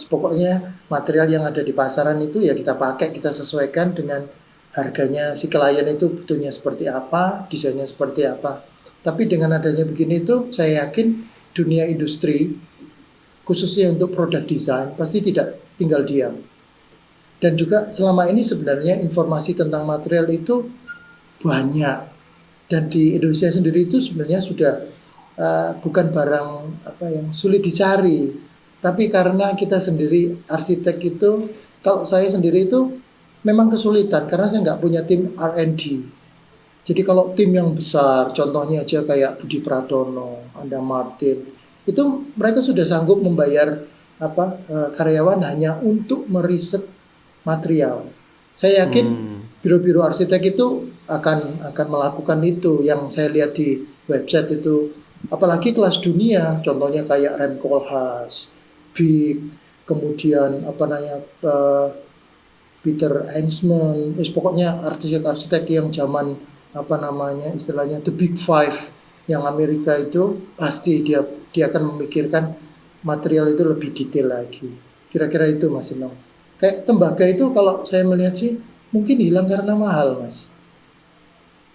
pokoknya material yang ada di pasaran itu ya kita pakai, kita sesuaikan dengan harganya si klien itu butuhnya seperti apa, desainnya seperti apa. Tapi dengan adanya begini itu saya yakin dunia industri khususnya untuk produk desain pasti tidak tinggal diam. Dan juga selama ini sebenarnya informasi tentang material itu banyak, dan di Indonesia sendiri itu sebenarnya sudah bukan barang yang sulit dicari, tapi karena kita sendiri arsitek itu, kalau saya sendiri itu memang kesulitan karena saya nggak punya tim R&D. Jadi kalau tim yang besar, contohnya aja kayak Budi Pradono, Anda Martin, itu mereka sudah sanggup membayar karyawan hanya untuk meriset material. Saya yakin Hmm. biro-biro arsitek itu akan melakukan itu. Yang saya lihat di website itu, apalagi kelas dunia, contohnya kayak Rem Koolhaas, Big, kemudian Peter Einsman, pokoknya arsitek-arsitek yang zaman istilahnya the Big Five yang Amerika itu pasti dia akan memikirkan material itu lebih detail lagi. Kira-kira itu Mas Inong. Kayak tembaga itu kalau saya melihat sih mungkin hilang karena mahal Mas.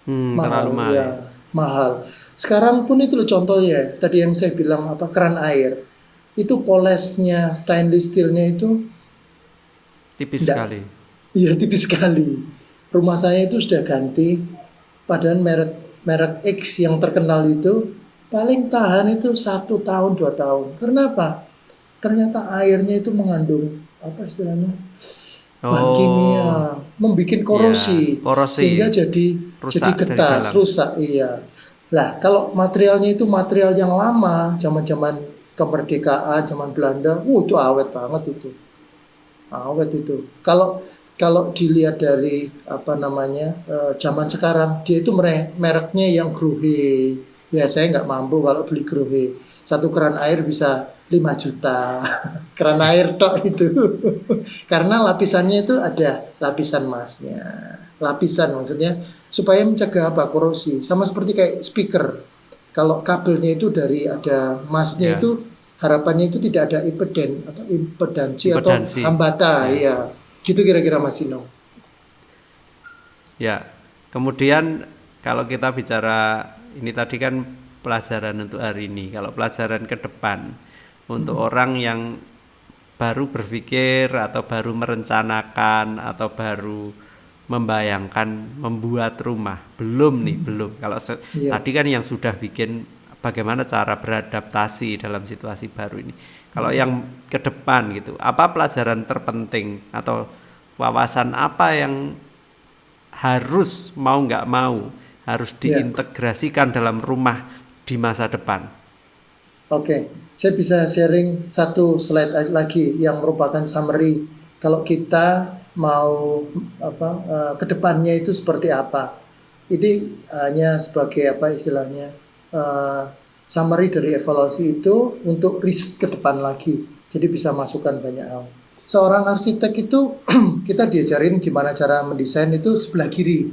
Terlalu Mahal mahal ya, ya. mahal. Sekarang pun itu loh contohnya, tadi yang saya bilang keran air. Itu polesnya stainless steelnya itu Tipis enggak, sekali. iya tipis sekali. Rumah saya itu sudah ganti, padahal merek merek X yang terkenal itu paling tahan itu 1 tahun 2 tahun. Karena apa? Ternyata airnya itu mengandung apa istilahnya bahan Oh, kimia, membuat ya, korosi korosi, sehingga jadi rusak dari getas, dalam. rusak. Iya. Lah kalau materialnya itu material yang lama, zaman-zaman kemerdekaan, zaman Belanda, itu awet banget itu. Awet itu. Kalau kalau dilihat dari zaman sekarang, dia itu mereknya yang Grohe. Ya saya nggak mampu kalau beli Grohe. Satu keran air bisa 5 juta. Keran air tok itu. Karena lapisannya itu ada lapisan emasnya. Lapisan maksudnya supaya mencegah korosi. Sama seperti kayak speaker. Kalau kabelnya itu dari ada emasnya Ya, itu harapannya itu tidak ada impedansi atau impedansi. hambatan Ya, ya gitu kira-kira Mas Sino. ya. Kemudian kalau kita bicara ini tadi kan pelajaran untuk hari ini. Kalau pelajaran ke depan untuk orang yang baru berpikir atau baru merencanakan atau baru membayangkan membuat rumah, belum nih, belum. Kalau Iya, tadi kan yang sudah bikin bagaimana cara beradaptasi dalam situasi baru ini. Kalau yang ke depan gitu, apa pelajaran terpenting atau wawasan apa yang harus mau nggak mau harus iya. diintegrasikan dalam rumah di masa depan? Oke, saya bisa sharing satu slide lagi yang merupakan summary kalau kita mau ke depannya itu seperti apa. Ini hanya sebagai istilahnya eh, summary dari evaluasi itu untuk risk ke depan lagi. Jadi bisa masukkan banyak hal. Seorang arsitek itu kita diajarin gimana cara mendesain itu sebelah kiri.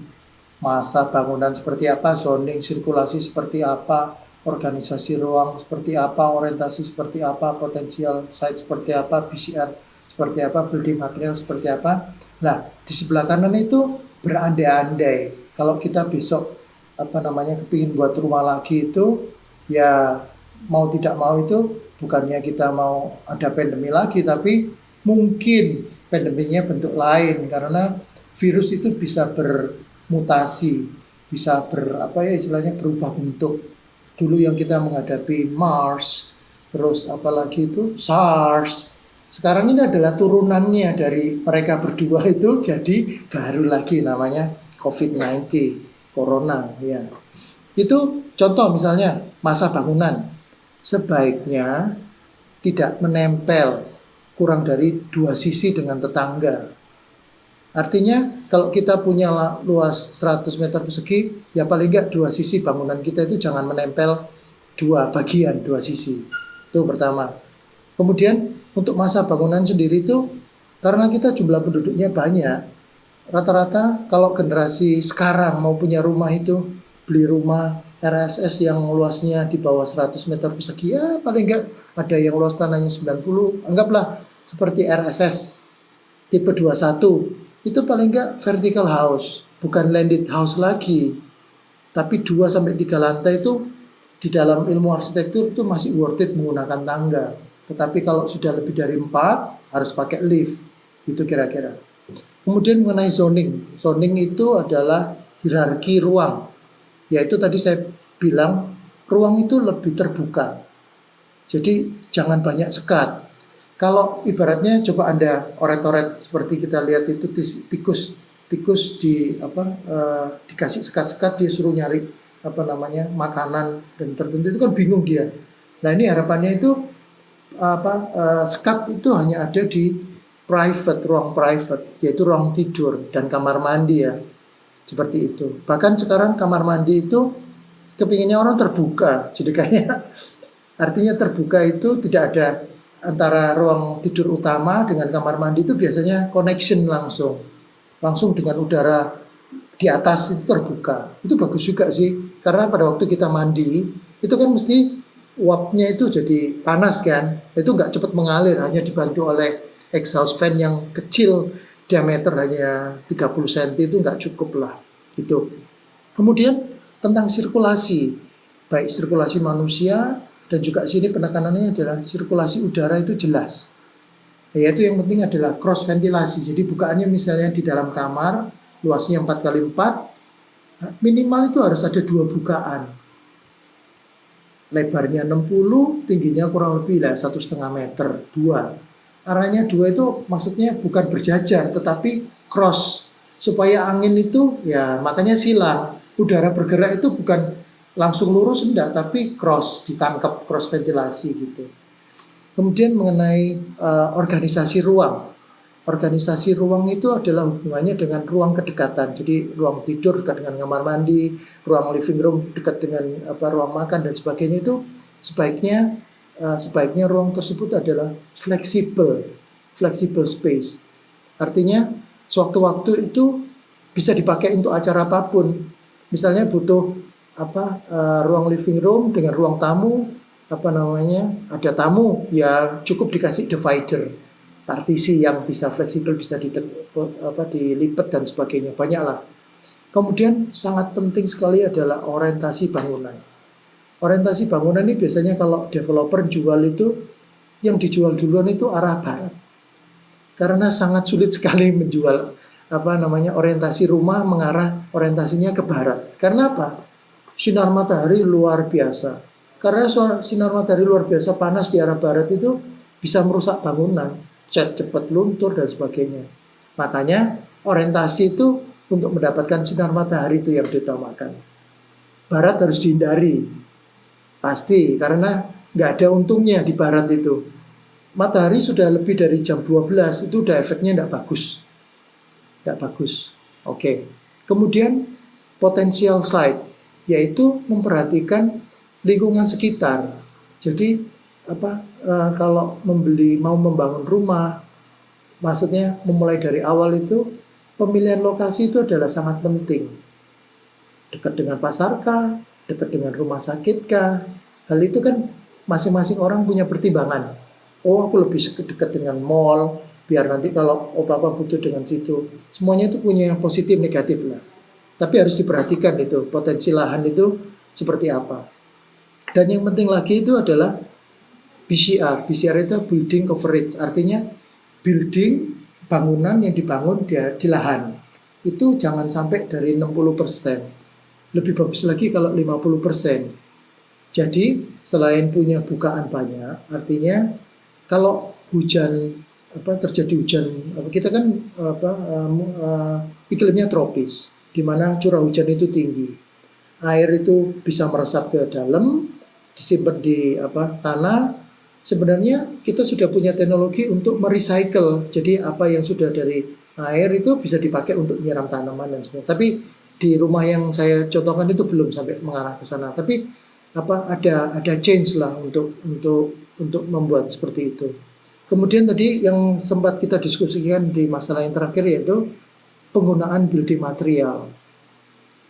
Masa bangunan seperti apa, zoning, sirkulasi seperti apa, organisasi ruang seperti apa, orientasi seperti apa, potensial site seperti apa, BCR seperti apa, building material seperti apa. Nah, di sebelah kanan itu berandai-andai. Kalau kita besok kepingin buat rumah lagi itu, ya mau tidak mau itu bukannya kita mau ada pandemi lagi, tapi mungkin pandeminya bentuk lain karena virus itu bisa bermutasi, bisa istilahnya berubah bentuk. Dulu yang kita menghadapi Mars, terus apalagi itu SARS. Sekarang ini adalah turunannya dari mereka berdua itu jadi baru lagi namanya COVID-19, Corona ya. Itu contoh misalnya masa bangunan. Sebaiknya tidak menempel kurang dari 2 sisi dengan tetangga. Artinya kalau kita punya luas 100 meter persegi, ya paling enggak 2 sisi bangunan kita itu jangan menempel 2 sisi. Itu pertama. Kemudian untuk masa bangunan sendiri itu karena kita jumlah penduduknya banyak, rata-rata kalau generasi sekarang mau punya rumah itu beli rumah RSS yang luasnya di bawah 100 meter persegi, ya paling enggak ada yang luas tanahnya 90, anggaplah seperti RSS tipe 21, itu paling enggak vertical house, bukan landed house lagi. Tapi 2 sampai 3 lantai itu di dalam ilmu arsitektur itu masih worth it menggunakan tangga. Tetapi kalau sudah lebih dari 4 harus pakai lift. Itu kira-kira. Kemudian mengenai zoning. Zoning itu adalah hierarki ruang. Yaitu tadi saya bilang ruang itu lebih terbuka. Jadi jangan banyak sekat. Kalau ibaratnya coba Anda oret-oret seperti kita lihat itu tikus tikus dikasih sekat-sekat, dia suruh nyari makanan dan tertentu, itu kan bingung dia. Nah ini harapannya itu sekat itu hanya ada di ruang private, yaitu ruang tidur dan kamar mandi ya, seperti itu. Bahkan sekarang kamar mandi itu kepinginnya orang terbuka, jadi kayak artinya terbuka itu tidak ada antara ruang tidur utama dengan kamar mandi, itu biasanya connection langsung dengan udara di atas itu terbuka. Itu bagus juga sih, karena pada waktu kita mandi itu kan mesti uapnya itu jadi panas kan, itu nggak cepat mengalir, hanya dibantu oleh exhaust fan yang kecil, diameter hanya 30 cm, itu nggak cukup lah gitu. Kemudian tentang sirkulasi, baik sirkulasi manusia dan juga sini penekanannya adalah sirkulasi udara itu jelas. Yaitu yang penting adalah cross ventilasi. Jadi bukaannya misalnya di dalam kamar luasnya 4x4, minimal itu harus ada 2 bukaan. Lebarnya 60, tingginya kurang lebih lah 1,5 meter, 2. Arahnya 2 itu maksudnya bukan berjajar tetapi cross, supaya angin itu ya makanya silang. Udara bergerak itu bukan langsung lurus enggak, tapi ditangkap cross ventilasi gitu. Kemudian mengenai organisasi ruang. Organisasi ruang itu adalah hubungannya dengan ruang kedekatan. Jadi ruang tidur dekat dengan kamar mandi, ruang living room dekat dengan ruang makan dan sebagainya, itu sebaiknya ruang tersebut adalah fleksibel space. Artinya sewaktu-waktu itu bisa dipakai untuk acara apapun. Misalnya butuh ruang living room dengan ruang tamu, ada tamu, ya cukup dikasih divider, partisi yang bisa fleksibel, bisa dilipat dan sebagainya, banyaklah. Kemudian sangat penting sekali adalah orientasi bangunan. Orientasi bangunan ini biasanya kalau developer jual itu, yang dijual duluan itu arah barat, karena sangat sulit sekali menjual orientasi rumah mengarah orientasinya ke barat. Karena apa? Sinar matahari luar biasa. Karena sinar matahari luar biasa panas di arah barat itu bisa merusak bangunan, cat cepat luntur dan sebagainya. Makanya orientasi itu untuk mendapatkan sinar matahari itu yang diutamakan. Barat harus dihindari, pasti, karena nggak ada untungnya di barat itu. Matahari sudah lebih dari jam 12 itu udah efeknya nggak bagus. Oke. Kemudian potential site, yaitu memperhatikan lingkungan sekitar. Jadi kalau mau membangun rumah, maksudnya memulai dari awal itu pemilihan lokasi itu adalah sangat penting. Dekat dengan pasar kah? Dekat dengan rumah sakit kah? Hal itu kan masing-masing orang punya pertimbangan. Oh, aku lebih dekat dengan mall, biar nanti kalau apa-apa butuh dengan situ. Semuanya itu punya yang positif negatif lah. Tapi harus diperhatikan itu, potensi lahan itu seperti apa. Dan yang penting lagi itu adalah BCR. BCR itu building coverage, artinya bangunan yang dibangun di lahan. Itu jangan sampai dari 60%. Lebih bagus lagi kalau 50%. Jadi selain punya bukaan banyak, artinya kalau terjadi hujan, kita kan iklimnya tropis, di mana curah hujan itu tinggi. Air itu bisa meresap ke dalam, disimpan di tanah. Sebenarnya kita sudah punya teknologi untuk merecycle. Jadi apa yang sudah dari air itu bisa dipakai untuk menyiram tanaman dan sebagainya. Tapi di rumah yang saya contohkan itu belum sampai mengarah ke sana. Tapi ada change lah untuk membuat seperti itu. Kemudian tadi yang sempat kita diskusikan di masalah yang terakhir yaitu penggunaan building material.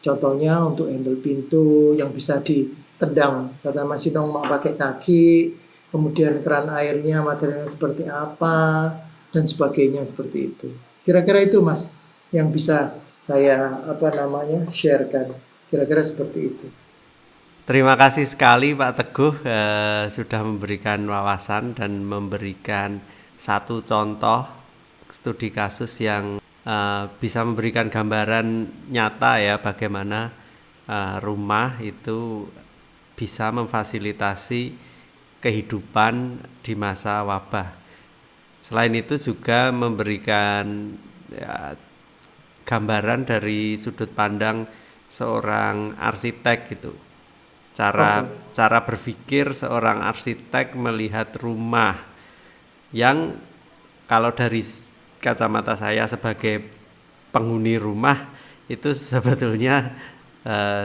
Contohnya untuk handle pintu yang bisa ditendang, kata Mas Inong mau pakai kaki, kemudian keran airnya materialnya seperti apa dan sebagainya seperti itu. Kira-kira itu Mas yang bisa saya sharekan. Kira-kira seperti itu. Terima kasih sekali Pak Teguh sudah memberikan wawasan dan memberikan satu contoh studi kasus yang bisa memberikan gambaran nyata ya bagaimana rumah itu bisa memfasilitasi kehidupan di masa wabah. Selain itu juga memberikan gambaran dari sudut pandang seorang arsitek gitu. Cara berpikir seorang arsitek melihat rumah yang kalau dari kacamata saya sebagai penghuni rumah itu sebetulnya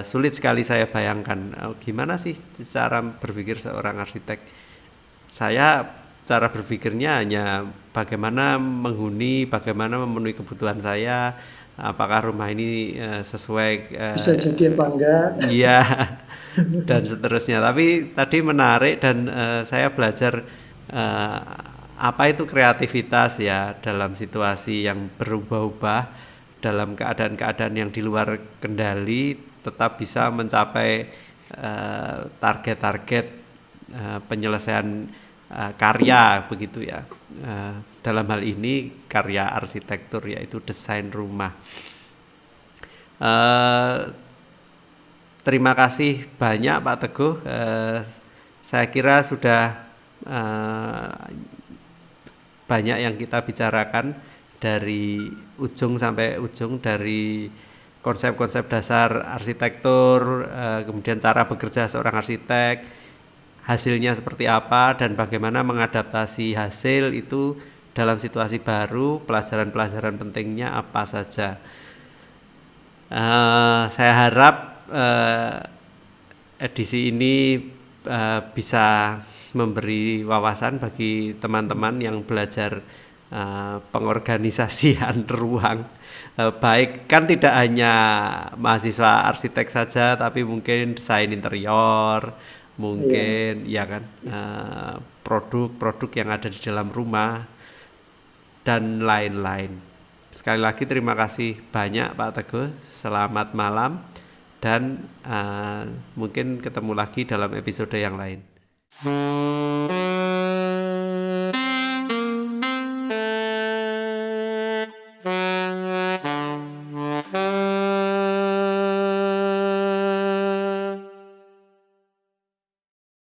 sulit sekali saya bayangkan. Gimana sih cara berpikir seorang arsitek? Saya cara berpikirnya hanya bagaimana menghuni, bagaimana memenuhi kebutuhan saya, apakah rumah ini sesuai Bisa jadi apa enggak? iya dan seterusnya. Tapi tadi menarik dan saya belajar eh, apa itu kreativitas ya dalam situasi yang berubah-ubah, dalam keadaan-keadaan yang di luar kendali, tetap bisa mencapai target-target penyelesaian karya begitu ya. Dalam hal ini karya arsitektur yaitu desain rumah. Terima kasih banyak Pak Teguh. Saya kira sudah banyak yang kita bicarakan dari ujung sampai ujung, dari konsep-konsep dasar arsitektur, kemudian cara bekerja seorang arsitek, hasilnya seperti apa, dan bagaimana mengadaptasi hasil itu dalam situasi baru, pelajaran-pelajaran pentingnya apa saja. Saya harap edisi ini bisa memberi wawasan bagi teman-teman yang belajar pengorganisasian ruang. Baik kan tidak hanya mahasiswa arsitek saja, tapi mungkin desain interior, mungkin ya kan produk-produk yang ada di dalam rumah dan lain-lain. Sekali lagi terima kasih banyak Pak Teguh. Selamat malam dan mungkin ketemu lagi dalam episode yang lain.